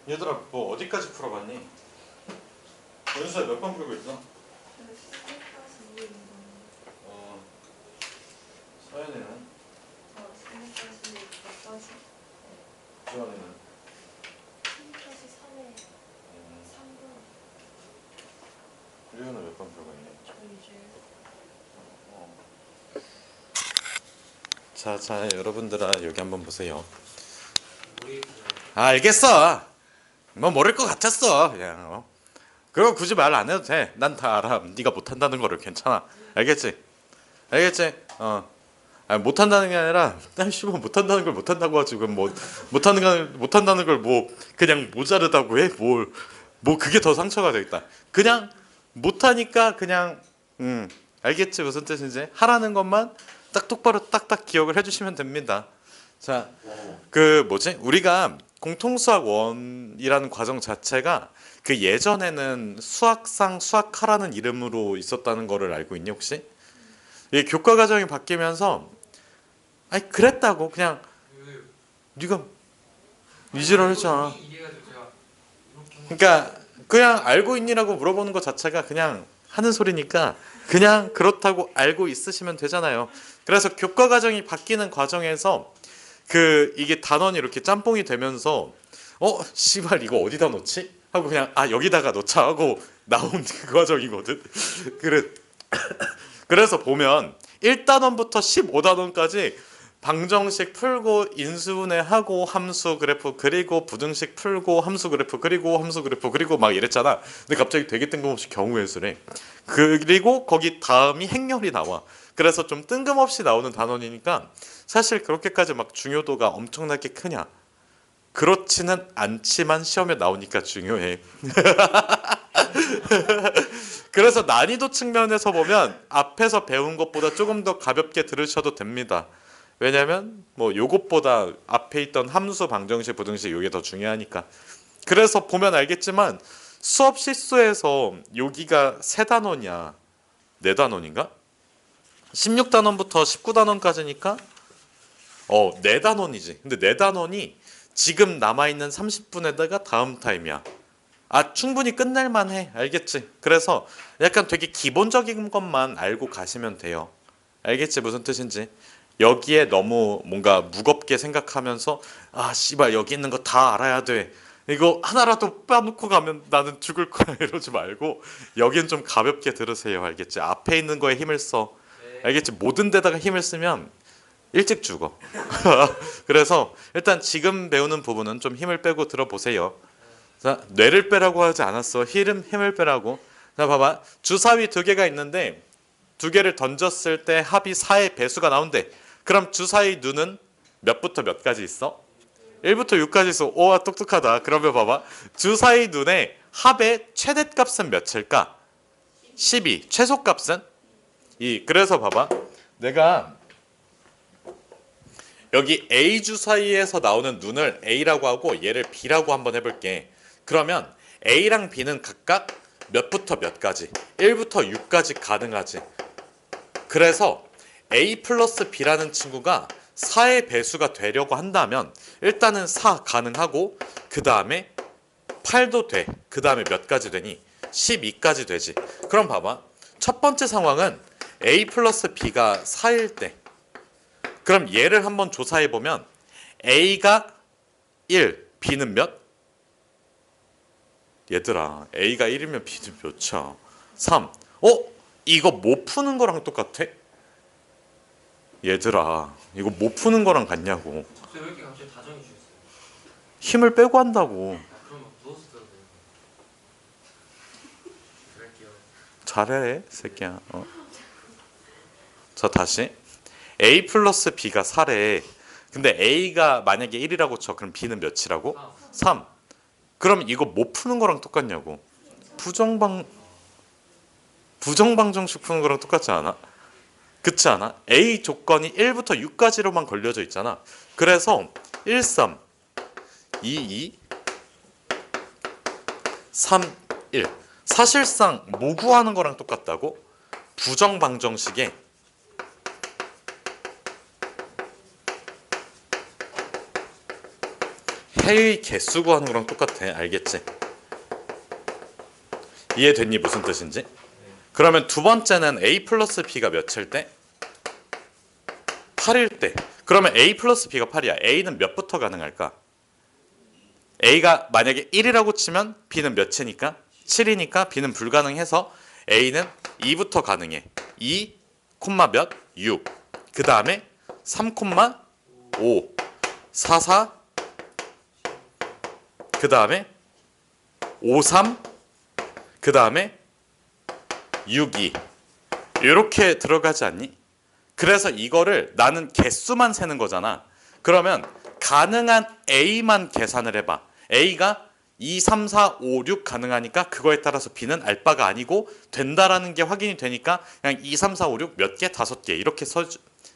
얘들아 뭐 어디까지 풀어봤니? 연수야 몇 번 풀고 있어? 10까지 2인분. 서연이는? 10까지 4까지. 주원이는? 10까지 3에 3분. 유현은 몇 번 풀고 있니? 자 여러분들아 여기 한번 보세요. 우리 알겠어. 뭐 모를 것 같았어. 그냥 그거 굳이 말 안 해도 돼. 난 다 알아. 네가 못한다는 거를 괜찮아. 알겠지? 알겠지? 아니, 못한다는 게 아니라 난 씨발 못한다는 걸 못한다고 하지. 그럼 뭐 못한다는 걸 뭐 그냥 모자르다고 해? 뭐 그게 더 상처가 되겠다. 그냥 못하니까 그냥 알겠지 무슨 뜻인지 하라는 것만 딱 똑바로 딱딱 기억을 해주시면 됩니다. 자, 그 뭐지? 우리가 공통수학 원이라는 과정 자체가 그 예전에는 수학상 수학하라는 이름으로 있었다는 거를 알고 있니 혹시? 이 교과 과정이 바뀌면서 아니 그랬다고 그냥 그 네가 이지랄 했잖아. 이래가지고 제가 이렇게 그러니까 그냥 알고 있니라고 물어보는 것 자체가 그냥 하는 소리니까 그냥 그렇다고 알고 있으시면 되잖아요. 그래서 교과 과정이 바뀌는 과정에서 그 이게 단원이 이렇게 짬뽕이 되면서 씨발 이거 어디다 놓지? 하고 그냥 여기다가 놓자 하고 나온 그 과정이거든. 그래 그래서 보면 1단원부터 15단원까지 방정식 풀고 인수분해 하고 함수 그래프 그리고 부등식 풀고 함수 그래프 그리고 함수 그래프 그리고 막 이랬잖아. 근데 갑자기 되게 뜬금없이 경우의 수래. 그리고 거기 다음이 행렬이 나와. 그래서 좀 뜬금없이 나오는 단원이니까 사실 그렇게까지 막 중요도가 엄청나게 크냐? 그렇지는 않지만 시험에 나오니까 중요해. 그래서 난이도 측면에서 보면 앞에서 배운 것보다 조금 더 가볍게 들으셔도 됩니다. 왜냐면 뭐 요것보다 앞에 있던 함수, 방정식, 부등식 요게 더 중요하니까. 그래서 보면 알겠지만 수업 실수에서 여기가 3단원이야. 4단원인가? 16단원부터 19단원까지니까 4단원이지. 근데 4단원이 지금 남아있는 30분에다가 다음 타임이야. 충분히 끝낼만 해. 알겠지? 그래서 약간 되게 기본적인 것만 알고 가시면 돼요. 알겠지? 무슨 뜻인지. 여기에 너무 뭔가 무겁게 생각하면서 씨발 여기 있는 거 다 알아야 돼. 이거 하나라도 빼놓고 가면 나는 죽을 거야 이러지 말고 여긴 좀 가볍게 들으세요. 알겠지? 앞에 있는 거에 힘을 써. 알겠지? 모든 데다가 힘을 쓰면 일찍 죽어. 그래서 일단 지금 배우는 부분은 좀 힘을 빼고 들어보세요. 자, 뇌를 빼라고 하지 않았어. 힘을 빼라고. 자, 봐봐. 주사위 2개가 있는데 2개를 던졌을 때 합이 4의 배수가 나온대. 그럼 주사위 누는 몇부터 몇까지 있어? 1부터 6까지 있어. 오와 똑똑하다. 그러면 봐봐. 주사위 눈의 합의 최대값은 몇일까? 12. 최소값은? 2. 그래서 봐봐. 내가 여기 A 주사위에서 나오는 눈을 A라고 하고 얘를 B라고 한번 해볼게. 그러면 A랑 B는 각각 몇부터 몇까지? 1부터 6까지 가능하지. 그래서 A 플러스 B라는 친구가 4의 배수가 되려고 한다면 일단은 4 가능하고 그 다음에 8도 돼. 그 다음에 몇 가지 되니? 12까지 되지. 그럼 봐봐. 첫 번째 상황은 A 플러스 B가 4일 때 그럼 얘를 한번 조사해보면 A가 1, B는 몇? 얘들아 A가 1이면 B는 몇이야? 3. 이거 못 푸는 거랑 똑같아? 얘들아 이거 못 푸는 거랑 같냐고. 왜 이렇게 갑자기 다정해 주셨어요? 힘을 빼고 한다고. 그럼 막 누워서 들어도 돼요. 그럴게요. 잘해 새끼야. 자 다시 A 플러스 B가 4래. 근데 A가 만약에 1이라고 쳐. 그럼 B는 몇이라고? 3. 그럼 이거 못 푸는 거랑 똑같냐고. 부정방정식 푸는 거랑 똑같지 않아? 그렇지 않아? A 조건이 1부터 6까지로만 걸려져 있잖아. 그래서 1, 3, 2, 2, 3, 1. 사실상 뭐 구하는 거랑 똑같다고? 부정방정식에 새의 개수 구하는 거랑 똑같아. 알겠지? 이해됐니? 무슨 뜻인지? 그러면 두 번째는 A 플러스 B가 몇일 때? 8일 때. 그러면 A 플러스 B가 8이야. A는 몇부터 가능할까? A가 만약에 1이라고 치면 B는 몇이니까? 7이니까 B는 불가능해서 A는 2부터 가능해. 2, 몇? 6. 그 다음에 3, 5. 4, 4. 그 다음에 5, 3. 그 다음에 6, 2. 이렇게 들어가지 않니? 그래서 이거를 나는 개수만 세는 거잖아. 그러면 가능한 A만 계산을 해봐. A가 2, 3, 4, 5, 6 가능하니까 그거에 따라서 B는 알바가 아니고 된다라는 게 확인이 되니까 그냥 2, 3, 4, 5, 6 몇 개? 5개 이렇게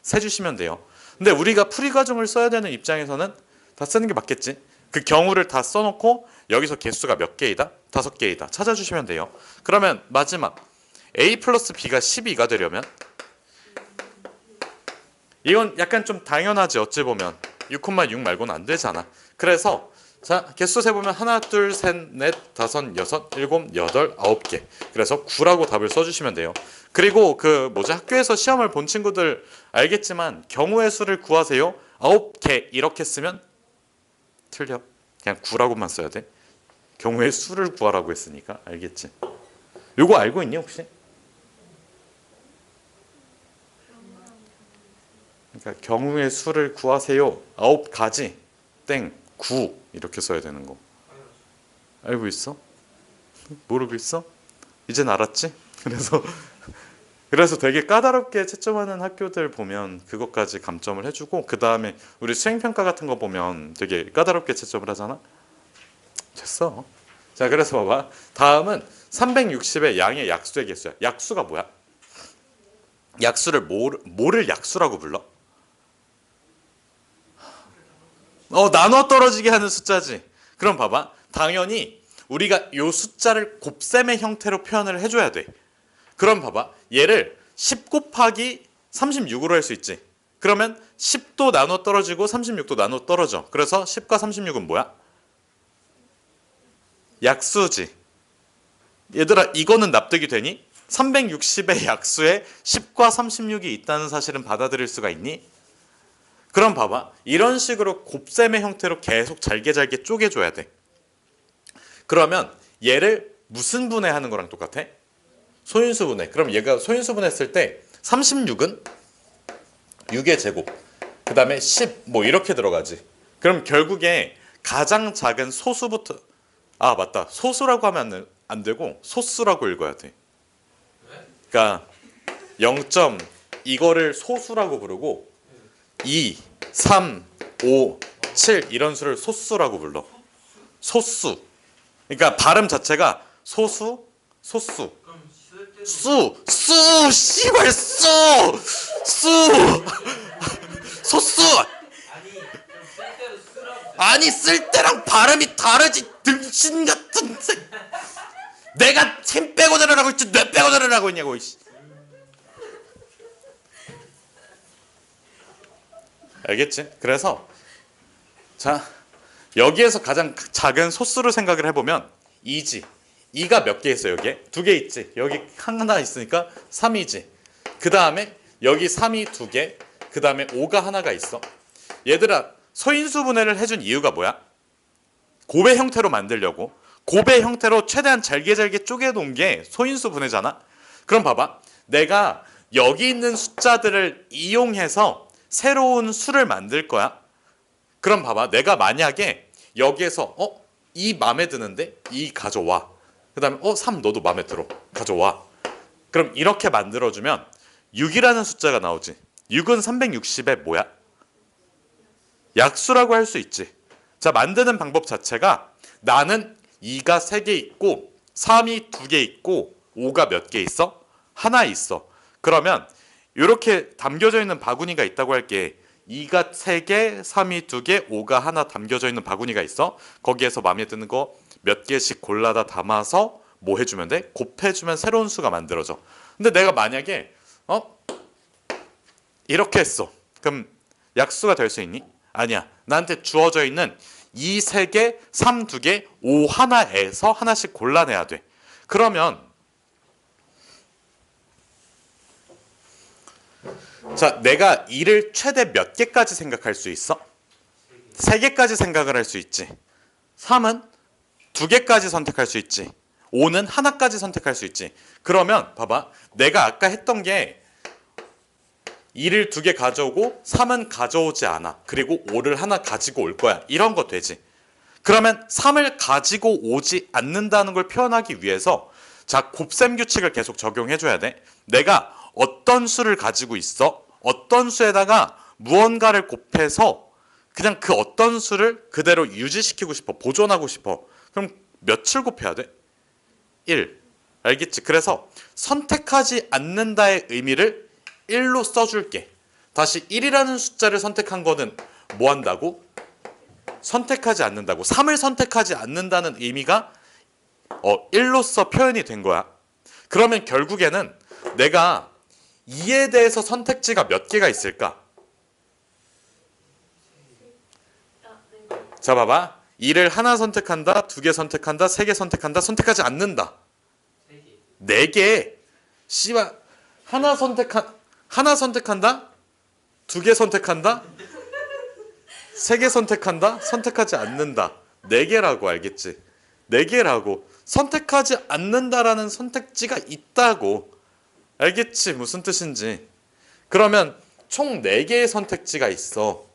세주시면 돼요. 근데 우리가 풀이 과정을 써야 되는 입장에서는 다 쓰는 게 맞겠지. 그 경우를 다 써놓고 여기서 개수가 몇 개이다? 5개이다. 찾아주시면 돼요. 그러면 마지막 A 플러스 B가 12가 되려면 이건 약간 좀 당연하지. 어찌 보면 6,6 말고는 안 되잖아. 그래서 자 개수 세보면 하나, 둘, 셋, 넷, 다섯, 여섯, 일곱, 여덟, 9개. 그래서 9라고 답을 써주시면 돼요. 그리고 그 학교에서 시험을 본 친구들 알겠지만 경우의 수를 구하세요. 9개 이렇게 쓰면 틀려. 그냥 9라고만 써야 돼. 경우의 수를 구하라고 했으니까 알겠지? 요거 알고 있니 혹시? 그러니까 경우의 수를 구하세요. 9가지 땡 9 이렇게 써야 되는 거. 알고 있어? 모르고 있어? 이젠 알았지? 그래서 되게 까다롭게 채점하는 학교들 보면 그것까지 감점을 해주고 그 다음에 우리 수행평가 같은 거 보면 되게 까다롭게 채점을 하잖아. 됐어. 자 그래서 봐봐. 다음은 360의 양의 약수의 개수야. 약수가 뭐야? 약수를 뭐를 약수라고 불러? 나눠 떨어지게 하는 숫자지. 그럼 봐봐. 당연히 우리가 요 숫자를 곱셈의 형태로 표현을 해줘야 돼. 그럼 봐봐. 얘를 10 곱하기 36으로 할 수 있지. 그러면 10도 나눠 떨어지고 36도 나눠 떨어져. 그래서 10과 36은 뭐야? 약수지. 얘들아 이거는 납득이 되니? 360의 약수에 10과 36이 있다는 사실은 받아들일 수가 있니? 그럼 봐봐. 이런 식으로 곱셈의 형태로 계속 잘게 쪼개줘야 돼. 그러면 얘를 무슨 분해하는 거랑 똑같아? 소인수 분해. 그럼 얘가 소인수 분해했을 때 36은 6의 제곱. 그 다음에 10 뭐 이렇게 들어가지. 그럼 결국에 가장 작은 소수부터 맞다. 소수라고 하면 안 되고 소수라고 읽어야 돼. 그러니까 0. 이거를 소수라고 부르고 2, 3, 5, 7 이런 수를 소수라고 불러. 소수. 그러니까 발음 자체가 소수. 그럼 쓸 때는 씨발 소수. 아니 그럼 쓸 때로 쓰라고. 아니 쓸 때랑 발음이 다르지. 등신 같은 내가 힘 빼고 내려라고 있지 뇌 빼고 내려라고 있냐고. 알겠지? 그래서 자 여기에서 가장 작은 소수를 생각을 해보면 2지. 2가 몇 개 있어? 여기에? 2개 있지. 여기 하나 있으니까 3이지. 그 다음에 여기 3이 2개. 그 다음에 5가 하나가 있어. 얘들아 소인수 분해를 해준 이유가 뭐야? 곱의 형태로 만들려고. 곱의 형태로 최대한 잘게 쪼개놓은 게 소인수 분해잖아. 그럼 봐봐. 내가 여기 있는 숫자들을 이용해서 새로운 수를 만들 거야. 그럼 봐봐. 내가 만약에 여기에서 2 마음에 드는데 2 가져와. 그 다음에 3 너도 마음에 들어. 가져와. 그럼 이렇게 만들어주면 6이라는 숫자가 나오지. 6은 360의 뭐야? 약수라고 할 수 있지. 자 만드는 방법 자체가 나는 2가 3개 있고 3이 2개 있고 5가 몇 개 있어? 하나 있어. 그러면 이렇게 담겨져 있는 바구니가 있다고 할게. 2가 3개, 3이 2개, 5가 하나 담겨져 있는 바구니가 있어. 거기에서 마음에 드는 거 몇 개씩 골라다 담아서 뭐 해주면 돼? 곱해주면 새로운 수가 만들어져. 근데 내가 만약에 이렇게 했어. 그럼 약수가 될 수 있니? 아니야. 나한테 주어져 있는 2 3개, 3 2개, 5 하나에서 하나씩 골라내야 돼. 그러면 자, 내가 2를 최대 몇 개까지 생각할 수 있어? 3개까지 생각을 할 수 있지. 3은 2개까지 선택할 수 있지. 5는 하나까지 선택할 수 있지. 그러면 봐봐. 내가 아까 했던 게 2를 2개 가져오고 3은 가져오지 않아. 그리고 5를 하나 가지고 올 거야. 이런 거 되지. 그러면 3을 가지고 오지 않는다는 걸 표현하기 위해서 자, 곱셈 규칙을 계속 적용해 줘야 돼. 내가 어떤 수를 가지고 있어? 어떤 수에다가 무언가를 곱해서 그냥 그 어떤 수를 그대로 유지시키고 싶어. 보존하고 싶어. 그럼 몇을 곱해야 돼? 1. 알겠지? 그래서 선택하지 않는다의 의미를 1로 써줄게. 다시 1이라는 숫자를 선택한 거는 뭐 한다고? 선택하지 않는다고. 3을 선택하지 않는다는 의미가 1로서 표현이 된 거야. 그러면 결국에는 내가 2에 대해서 선택지가 몇 개가 있을까? 자, 봐봐. 2를 하나 선택한다, 2개 선택한다, 3개 선택한다, 선택하지 않는다. 4개. 씨발. 하나 선택한다? 2개 선택한다? 3개 선택한다? 선택하지 않는다. 4개라고. 알겠지? 4개라고. 선택하지 않는다라는 선택지가 있다고. 알겠지? 무슨 뜻인지. 그러면 총 4개의 선택지가 있어.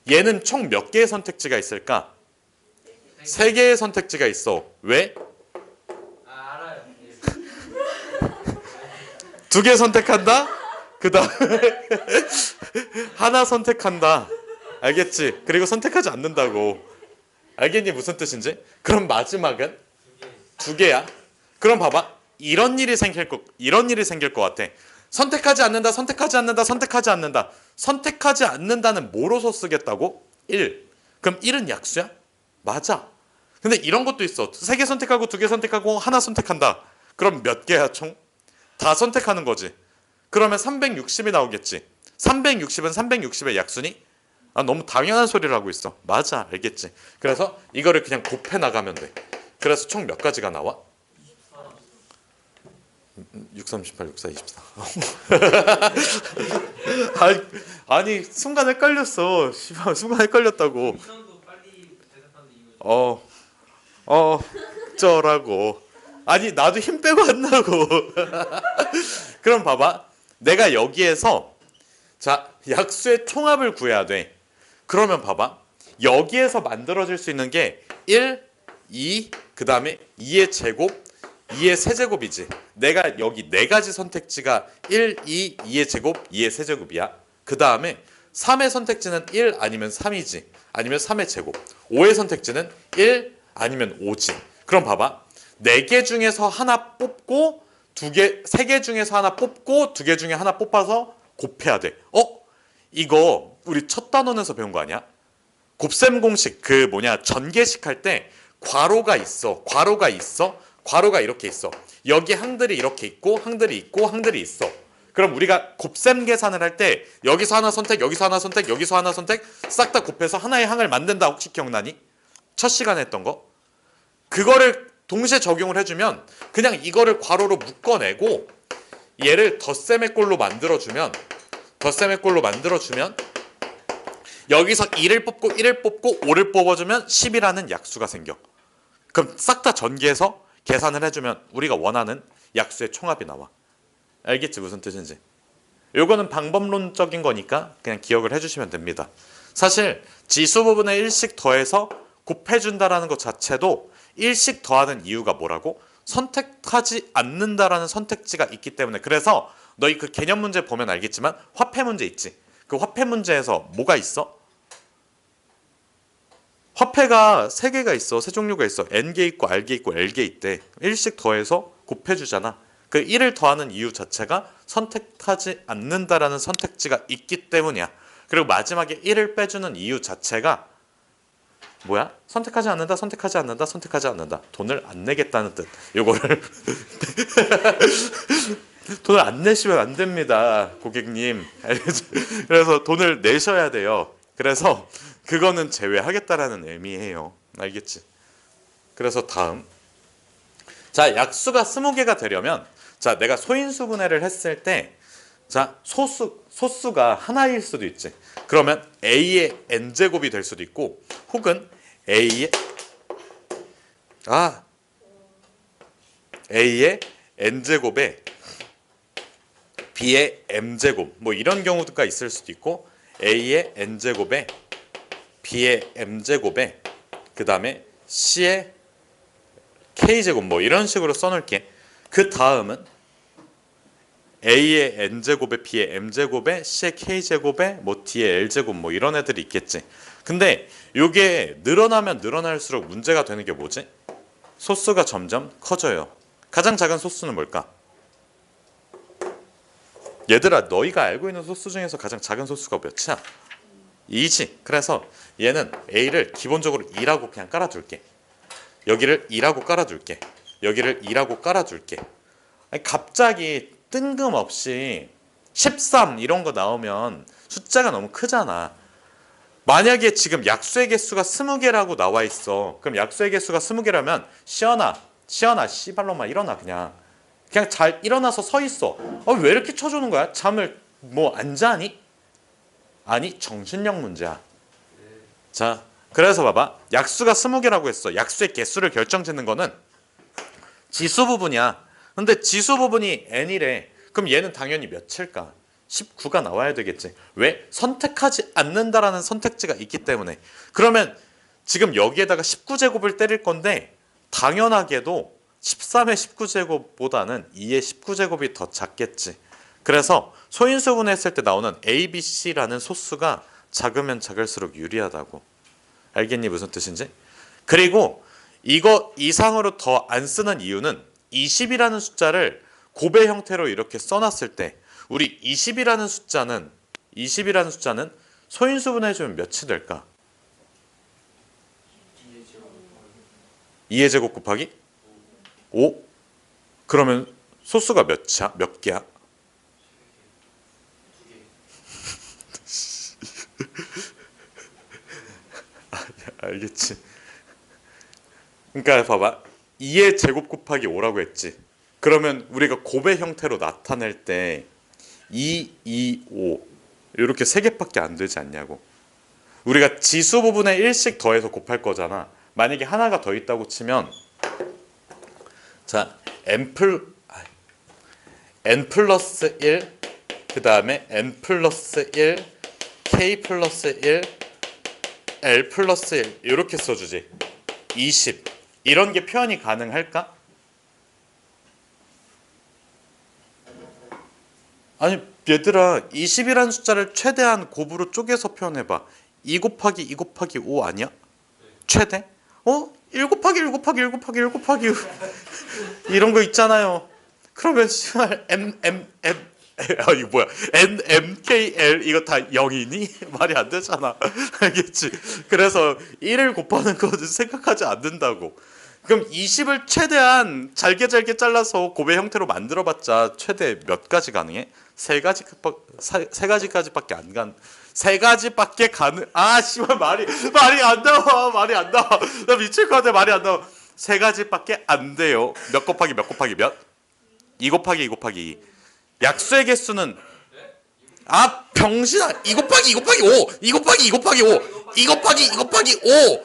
얘는 총 몇 개의 선택지가 있을까? 3개의 선택지가 있어. 왜? 알아요. 2개 선택한다? 그 다음에 하나 선택한다. 알겠지? 그리고 선택하지 않는다고. 알겠니? 무슨 뜻인지? 그럼 마지막은 2개야. 그럼 봐봐. 이런 일이 생길 것 같아. 선택하지 않는다, 선택하지 않는다, 선택하지 않는다. 선택하지 않는다는 뭐로서 쓰겠다고? 1. 그럼 1은 약수야? 맞아. 근데 이런 것도 있어. 3개 선택하고 2개 선택하고 하나 선택한다. 그럼 몇 개야 총? 다 선택하는 거지. 그러면 360이 나오겠지. 360은 360의 약수니? 아, 너무 당연한 소리를 하고 있어. 맞아. 알겠지. 그래서 이거를 그냥 곱해 나가면 돼. 그래서 총 몇 가지가 나와? 6, 38, 6, 4, 24. 아니 순간 헷갈렸어. 씨발, 순간 헷갈렸다고. 미션도 빨리 대답하는 이유. 쩌라고. 아니 나도 힘 빼고 한다고. 그럼 봐봐. 내가 여기에서 자 약수의 총합을 구해야 돼. 그러면 봐봐. 여기에서 만들어질 수 있는 게 1, 2, 그 다음에 2의 제곱, 2의 세제곱이지. 내가 여기 4가지 선택지가 1, 2, 2의 제곱, 2의 세제곱이야. 그 다음에 3의 선택지는 1 아니면 3이지. 아니면 3의 제곱. 5의 선택지는 1 아니면 5지. 그럼 봐봐. 4개 중에서 하나 뽑고 3개 중에서 하나 뽑고 2개 중에 하나 뽑아서 곱해야 돼. 이거 우리 첫 단원에서 배운 거 아니야? 곱셈 공식 전개식 할 때 괄호가 있어. 괄호가 이렇게 있어. 여기 항들이 이렇게 있고 항들이 있고 항들이 있어. 그럼 우리가 곱셈 계산을 할 때 여기서 하나 선택, 여기서 하나 선택, 여기서 하나 선택 싹 다 곱해서 하나의 항을 만든다. 혹시 기억나니? 첫 시간에 했던 거. 그거를 동시에 적용을 해주면 그냥 이거를 괄호로 묶어내고 얘를 덧셈의 꼴로 만들어주면 여기서 2를 뽑고 1을 뽑고 5를 뽑아주면 10이라는 약수가 생겨. 그럼 싹 다 전개해서 계산을 해주면 우리가 원하는 약수의 총합이 나와. 알겠지? 무슨 뜻인지. 요거는 방법론적인 거니까 그냥 기억을 해주시면 됩니다. 사실 지수 부분에 1씩 더해서 곱해준다라는 것 자체도 1씩 더하는 이유가 뭐라고? 선택하지 않는다라는 선택지가 있기 때문에. 그래서 너희 그 개념 문제 보면 알겠지만 화폐 문제 있지. 그 화폐 문제에서 뭐가 있어? 화폐가 3개가 있어. 세 종류가 있어. N개 있고 R개 있고 L개 있대. 1씩 더해서 곱해주잖아. 그 1을 더하는 이유 자체가 선택하지 않는다라는 선택지가 있기 때문이야. 그리고 마지막에 1을 빼주는 이유 자체가 뭐야? 선택하지 않는다, 선택하지 않는다, 선택하지 않는다. 돈을 안 내겠다는 뜻. 요거를 돈을 안 내시면 안 됩니다, 고객님. 그래서 돈을 내셔야 돼요. 그래서 그거는 제외하겠다라는 의미예요. 알겠지? 그래서 다음. 자, 약수가 20개가 되려면 자, 내가 소인수분해를 했을 때 자, 소수가 하나일 수도 있지. 그러면 A의 n제곱이 될 수도 있고 혹은 A의 n제곱에 B의 m제곱 뭐 이런 경우가 있을 수도 있고 A의 n제곱에 B의 m제곱에 그 다음에 C의 k제곱 뭐 이런 식으로 써놓을게. 그 다음은 A의 n제곱에 B의 m제곱에 C의 k제곱에 뭐 D의 l제곱 뭐 이런 애들이 있겠지. 근데 이게 늘어나면 늘어날수록 문제가 되는 게 뭐지? 소수가 점점 커져요. 가장 작은 소수는 뭘까? 얘들아, 너희가 알고 있는 소수 중에서 가장 작은 소수가 몇이야? 2지. 그래서 얘는 A를 기본적으로 2라고 그냥 깔아둘게. 여기를 2라고 깔아둘게. 여기를 2라고 깔아둘게. 아니, 갑자기 뜬금없이 13 이런 거 나오면 숫자가 너무 크잖아. 만약에 지금 약수의 개수가 20개라고 나와 있어. 그럼 약수의 개수가 20개라면 시연아 씨발로만 일어나. 그냥 잘 일어나서 서 있어. 왜 이렇게 쳐주는 거야? 잠을 뭐 안 자니? 아니, 정신력 문제야. 자, 그래서 봐봐. 약수가 20개라고 했어. 약수의 개수를 결정짓는 거는 지수 부분이야. 근데 지수 부분이 n이래. 그럼 얘는 당연히 몇일까? 19가 나와야 되겠지. 왜? 선택하지 않는다라는 선택지가 있기 때문에. 그러면 지금 여기에다가 19제곱을 때릴 건데 당연하게도 13의 19제곱보다는 2의 19제곱이 더 작겠지. 그래서 소인수분해 했을 때 나오는 A, B, C라는 소수가 작으면 작을수록 유리하다고. 알겠니? 무슨 뜻인지? 그리고 이거 이상으로 더 안 쓰는 이유는 20이라는 숫자를 곱의 형태로 이렇게 써놨을 때 우리 20이라는 숫자는 소인수분해 해주면 몇이 될까? 2의 제곱 곱하기 5? 그러면 소수가 몇이야? 몇 개야? 알겠지? 그러니까 봐봐. 2의 제곱 곱하기 5라고 했지. 그러면 우리가 곱의 형태로 나타낼 때 2, 2, 5 이렇게 3개밖에 안 되지 않냐고. 우리가 지수 부분에 1씩 더해서 곱할 거잖아. 만약에 하나가 더 있다고 치면 자, n 플러스 1, 그 다음에 n 플러스 1, k 플러스 1, l 플러스 1 이렇게 써주지. 20 이런 게 표현이 가능할까? 아니 얘들아, 20이라는 숫자를 최대한 곱으로 쪼개서 표현해봐. 2 곱하기 2 곱하기 5 아니야? 최대? 1 곱하기 1 곱하기 1 곱하기 1 곱하기 이런 거 있잖아요. 그러면 씨발 이거 뭐야? NMKL 이거 다 0이니? 말이 안 되잖아. 알겠지? 그래서 1을 곱하는 거는 생각하지 않는다고. 그럼 20을 최대한 잘게 잘라서 곱의 형태로 만들어봤자 최대 몇 가지 가능해? 세 가지까지밖에 안 간. 세 가지밖에 가능. 씨발 말이 안 나와. 나 미칠 것 같아. 말이 안 나와. 세 가지밖에 안 돼요. 몇 곱하기 몇? 2 곱하기 2 곱하기 2. 약수의 개수는 병신아. 2 곱하기 2 곱하기 5. 2 곱하기 2 곱하기 5. 2 곱하기 2 곱하기 5.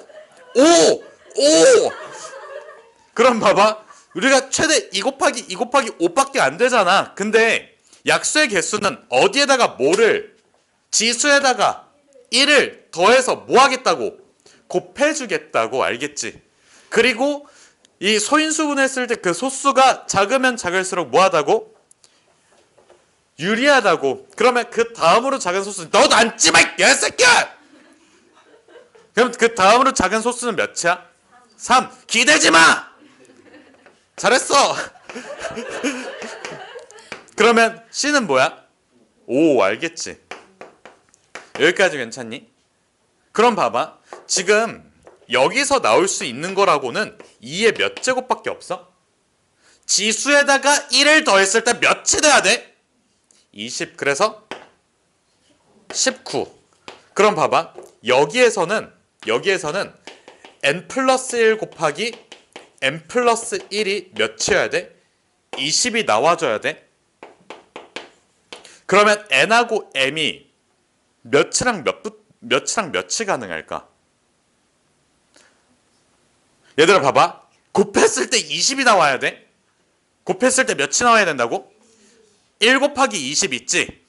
그럼 봐봐. 우리가 최대 2 곱하기 2 곱하기 5밖에 안 되잖아. 근데 약수의 개수는 어디에다가 뭐를 지수에다가 1을 더해서 뭐 하겠다고? 곱해주겠다고. 알겠지? 그리고 이 소인수분했을 때 그 소수가 작으면 작을수록 뭐 하다고? 유리하다고. 그러면 그 다음으로 작은 소수는 너도 앉지 마! 야 새끼야! 그럼 그 다음으로 작은 소수는 몇이야? 3. 기대지 마! 잘했어. 그러면 C는 뭐야? 5. 알겠지? 여기까지 괜찮니? 그럼 봐봐. 지금 여기서 나올 수 있는 거라고는 2의 몇 제곱밖에 없어? 지수에다가 1을 더했을 때 몇이 돼야 돼? 20. 그래서 19. 그럼 봐봐. 여기에서는 n 플러스 1 곱하기 n 플러스 1이 몇이어야 돼? 20이 나와줘야 돼. 그러면 n하고 m이 몇이랑 몇이 가능할까? 얘들아 봐봐. 곱했을 때 20이 나와야 돼. 곱했을 때 몇이 나와야 된다고? 1 곱하기 20 있지?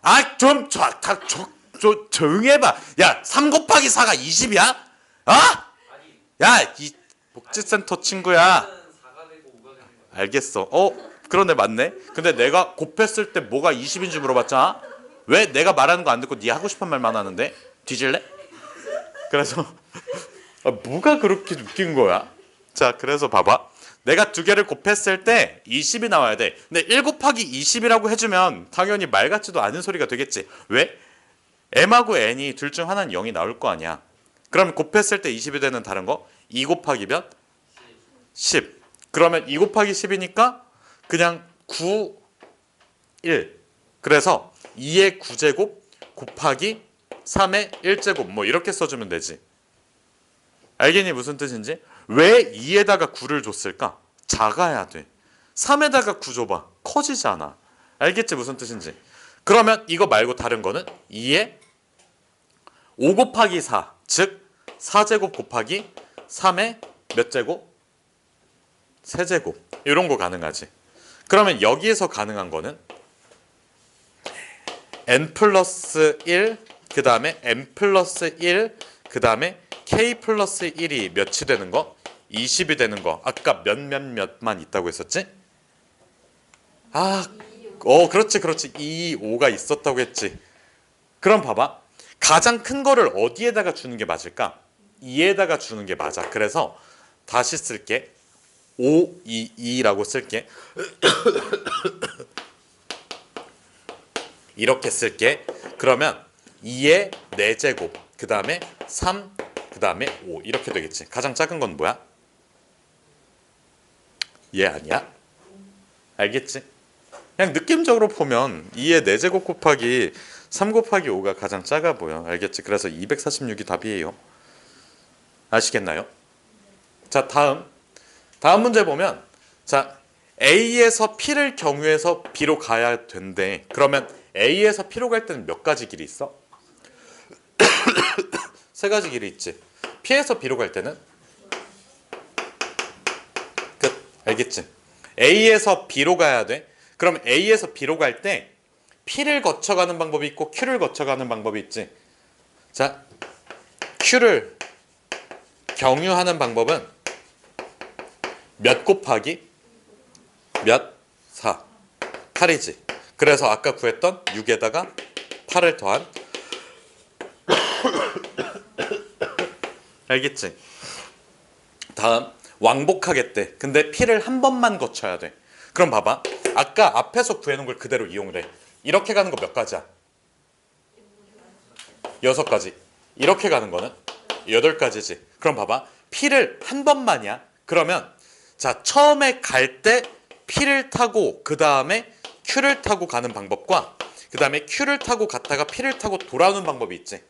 아, 좀 조용히 해봐. 야, 3 곱하기 4가 20이야? 아? 야, 이 복지센터 친구야. 4가 되고 5가 되는 거. 알겠어. 그러네, 맞네. 근데 내가 곱했을 때 뭐가 20인 줄 물어봤잖아. 왜 내가 말하는 거 안 듣고 네 하고 싶은 말만 하는데? 뒤질래? 그래서 뭐가 그렇게 웃긴 거야? 자, 그래서 봐봐. 내가 두 개를 곱했을 때 20이 나와야 돼. 근데 1 곱하기 20이라고 해주면 당연히 말 같지도 않은 소리가 되겠지. 왜? m하고 n이 둘 중 하나는 0이 나올 거 아니야. 그럼 곱했을 때 20이 되는 다른 거 2 곱하기 몇? 10. 그러면 2 곱하기 10이니까 그냥 9, 1. 그래서 2의 9제곱 곱하기 3의 1제곱 뭐 이렇게 써주면 되지. 알겠니 무슨 뜻인지? 왜 2에다가 9를 줬을까? 작아야 돼. 3에다가 9 줘봐. 커지지 않아. 알겠지 무슨 뜻인지? 그러면 이거 말고 다른 거는 2에 5 곱하기 4, 즉 4제곱 곱하기 3의 몇 제곱? 세제곱. 이런 거 가능하지. 그러면 여기에서 가능한 거는 n 플러스 1, 그 다음에 m 플러스 1, 그 다음에 k 플러스 1이 몇이 되는 거? 20이 되는 거. 아까 몇만 있다고 했었지? 그렇지. 2, 5가 있었다고 했지. 그럼 봐봐. 가장 큰 거를 어디에다가 주는 게 맞을까? 2에다가 주는 게 맞아. 그래서 다시 쓸게. 5, 2, 2라고 쓸게. 이렇게 쓸게. 그러면 2의 4제곱, 그 다음에 3, 그 다음에 5 이렇게 되겠지. 가장 작은 건 뭐야? 얘 아니야? 알겠지? 그냥 느낌적으로 보면 2의 4제곱 곱하기 3 곱하기 5가 가장 작아 보여. 알겠지? 그래서 246이 답이에요. 아시겠나요? 자, 다음 문제 보면, 자, A에서 P를 경유해서 B로 가야 된대. 그러면 A에서 P로 갈 때는 몇 가지 길이 있어? 세 가지 길이 있지. P에서 B로 갈 때는 끝. 알겠지? A에서 B로 가야 돼. 그럼 A에서 B로 갈 때 P를 거쳐가는 방법이 있고 Q를 거쳐가는 방법이 있지. 자, Q를 경유하는 방법은 몇 곱하기 몇? 4. 8이지. 그래서 아까 구했던 6에다가 8을 더한 알겠지? 다음 왕복하겠대. 근데 P를 한 번만 거쳐야 돼. 그럼 봐봐. 아까 앞에서 구해놓은 걸 그대로 이용을 해. 이렇게 가는 거 몇 가지야? 6가지. 이렇게 가는 거는 8가지지. 그럼 봐봐. P를 한 번만이야. 그러면 자, 처음에 갈 때 P를 타고 그 다음에 Q를 타고 가는 방법과 그 다음에 Q를 타고 갔다가 P를 타고 돌아오는 방법이 있지.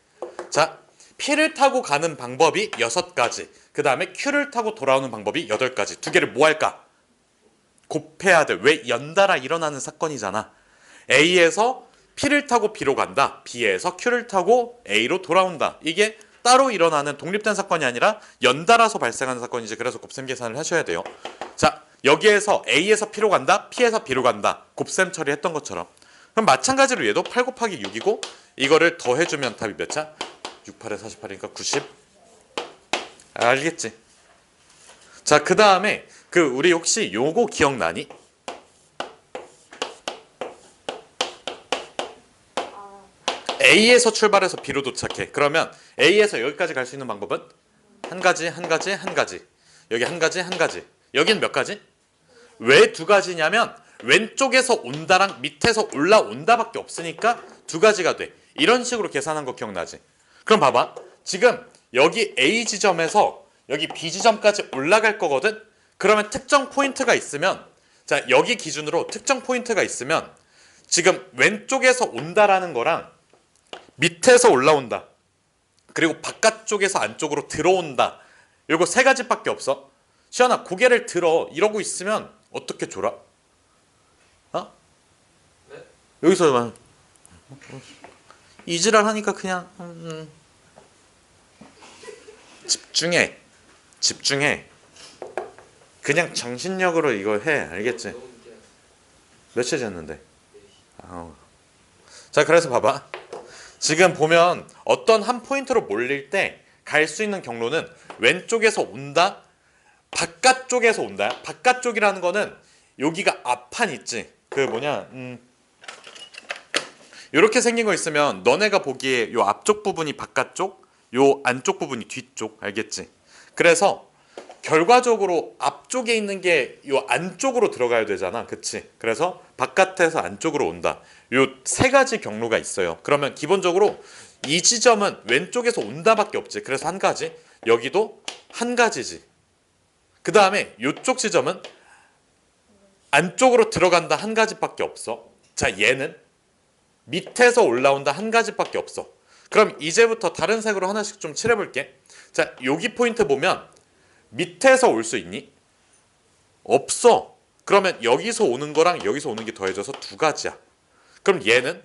자, P를 타고 가는 방법이 6가지. 그 다음에 Q를 타고 돌아오는 방법이 8가지. 두 개를 뭐 할까? 곱해야 돼. 왜? 연달아 일어나는 사건이잖아. A에서 P를 타고 B로 간다. B에서 Q를 타고 A로 돌아온다. 이게 따로 일어나는 독립된 사건이 아니라 연달아서 발생하는 사건이지. 그래서 곱셈 계산을 하셔야 돼요. 자, 여기에서 A에서 P로 간다. P에서 B로 간다. 곱셈 처리했던 것처럼. 그럼 마찬가지로 얘도 8 곱하기 6이고 이거를 더해주면 답이 몇 차? 6, 8에 48이니까 90. 알겠지? 자, 그 다음에 우리 혹시 요거 기억나니? A에서 출발해서 B로 도착해. 그러면 A에서 여기까지 갈 수 있는 방법은 한 가지. 여기 한 가지. 여긴 몇 가지? 왜 2가지냐면 왼쪽에서 온다랑 밑에서 올라온다밖에 없으니까 2가지가 돼. 이런 식으로 계산한 거 기억나지? 그럼 봐봐. 지금 여기 A 지점에서 여기 B 지점까지 올라갈 거거든? 그러면 특정 포인트가 있으면, 자, 여기 기준으로 특정 포인트가 있으면 지금 왼쪽에서 온다라는 거랑 밑에서 올라온다. 그리고 바깥쪽에서 안쪽으로 들어온다. 요거 세 가지밖에 없어. 시연아 고개를 들어 이러고 있으면 어떻게 졸아? 어? 네? 여기서 이지랄 하니까 그냥 집중해. 그냥 정신력으로 이거 해. 알겠지? 너무 늦게 왔어요. 몇 시에 잤는데? 자, 그래서 봐봐. 지금 보면 어떤 한 포인트로 몰릴 때 갈 수 있는 경로는 왼쪽에서 온다, 바깥쪽에서 온다. 바깥쪽이라는 거는 여기가 앞판 있지. 그 뭐냐, 이렇게 생긴 거 있으면 너네가 보기에 요 앞쪽 부분이 바깥쪽, 요 안쪽 부분이 뒤쪽. 알겠지? 그래서 결과적으로 앞쪽에 있는 게 요 안쪽으로 들어가야 되잖아. 그치? 그래서 바깥에서 안쪽으로 온다. 요 세 가지 경로가 있어요. 그러면 기본적으로 이 지점은 왼쪽에서 온다밖에 없지. 그래서 한 가지. 여기도 한 가지지. 그 다음에 요쪽 지점은 안쪽으로 들어간다 한 가지밖에 없어. 자, 얘는 밑에서 올라온다 한 가지밖에 없어. 그럼 이제부터 다른 색으로 하나씩 좀 칠해볼게. 자, 여기 포인트 보면 밑에서 올 수 있니? 없어. 그러면 여기서 오는 거랑 여기서 오는 게 더해져서 두 가지야. 그럼 얘는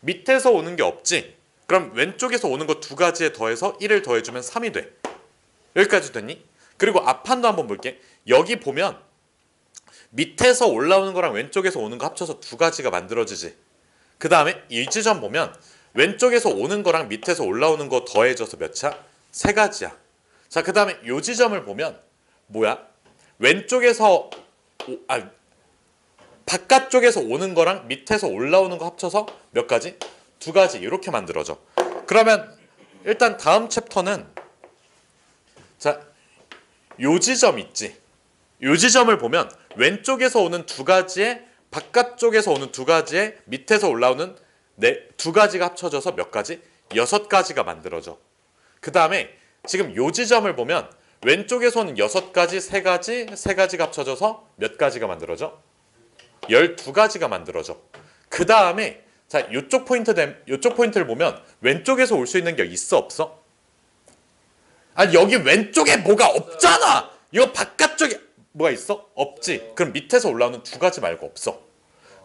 밑에서 오는 게 없지. 그럼 왼쪽에서 오는 거 두 가지에 더해서 1을 더해주면 3이 돼. 여기까지 됐니? 그리고 앞판도 한번 볼게. 여기 보면 밑에서 올라오는 거랑 왼쪽에서 오는 거 합쳐서 두 가지가 만들어지지. 그 다음에 이 지점 보면 왼쪽에서 오는 거랑 밑에서 올라오는 거 더해져서 몇 차? 세 가지야. 자, 그 다음에 이 지점을 보면 뭐야? 왼쪽에서 바깥쪽에서 오는 거랑 밑에서 올라오는 거 합쳐서 몇 가지? 두 가지. 이렇게 만들어져. 그러면 일단 다음 챕터는 자, 요 지점 있지. 요 지점을 보면 왼쪽에서 오는 두 가지에 바깥쪽에서 오는 두 가지에 밑에서 올라오는 두 가지가 합쳐져서 몇 가지? 6가지가 만들어져. 그 다음에 지금 요 지점을 보면 왼쪽에서 오는 6가지, 3가지, 3가지가 합쳐져서 몇 가지가 만들어져? 12가지가 만들어져. 그 다음에 자, 요쪽 포인트를 보면 왼쪽에서 올 수 있는 게 있어 없어? 아니 여기 왼쪽에 뭐가 없잖아. 이거 바깥쪽에 뭐가 있어? 없지. 그럼 밑에서 올라오는 두 가지 말고 없어.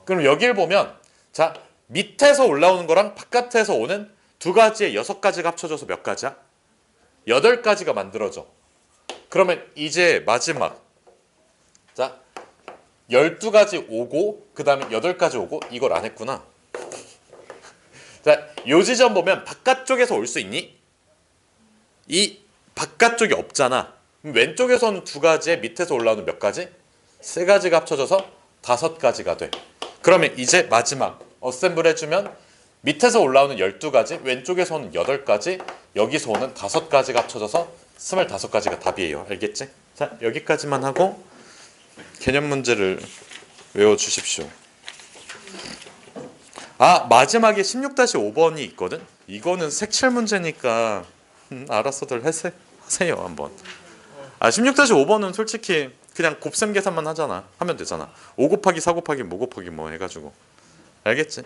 그럼 여기를 보면 자, 밑에서 올라오는 거랑 바깥에서 오는 두 가지에 6가지가 합쳐져서 몇 가지야? 8가지가 만들어져. 그러면 이제 마지막 자 12가지 오고 그 다음에 8가지 오고 이걸 안 했구나. 자, 요 지점 보면 바깥쪽에서 올 수 있니? 이 바깥쪽이 없잖아. 그럼 왼쪽에서는 두 가지에 밑에서 올라오는 몇 가지? 3가지가 합쳐져서 5가지가 돼. 그러면 이제 마지막 어셈블 해주면 밑에서 올라오는 12가지, 왼쪽에서 오는 8가지, 여기서 오는 5가지가 합쳐져서 25가지가 답이에요. 알겠지? 자, 여기까지만 하고 개념 문제를 외워주십시오. 아, 마지막에 16-5번이 있거든? 이거는 색칠 문제니까 알아서들 하세요 한번. 아, 16-5번은 솔직히 그냥 곱셈 계산만 하면 되잖아. 5 곱하기 4 곱하기 뭐 곱하기 뭐 해가지고. 알겠지?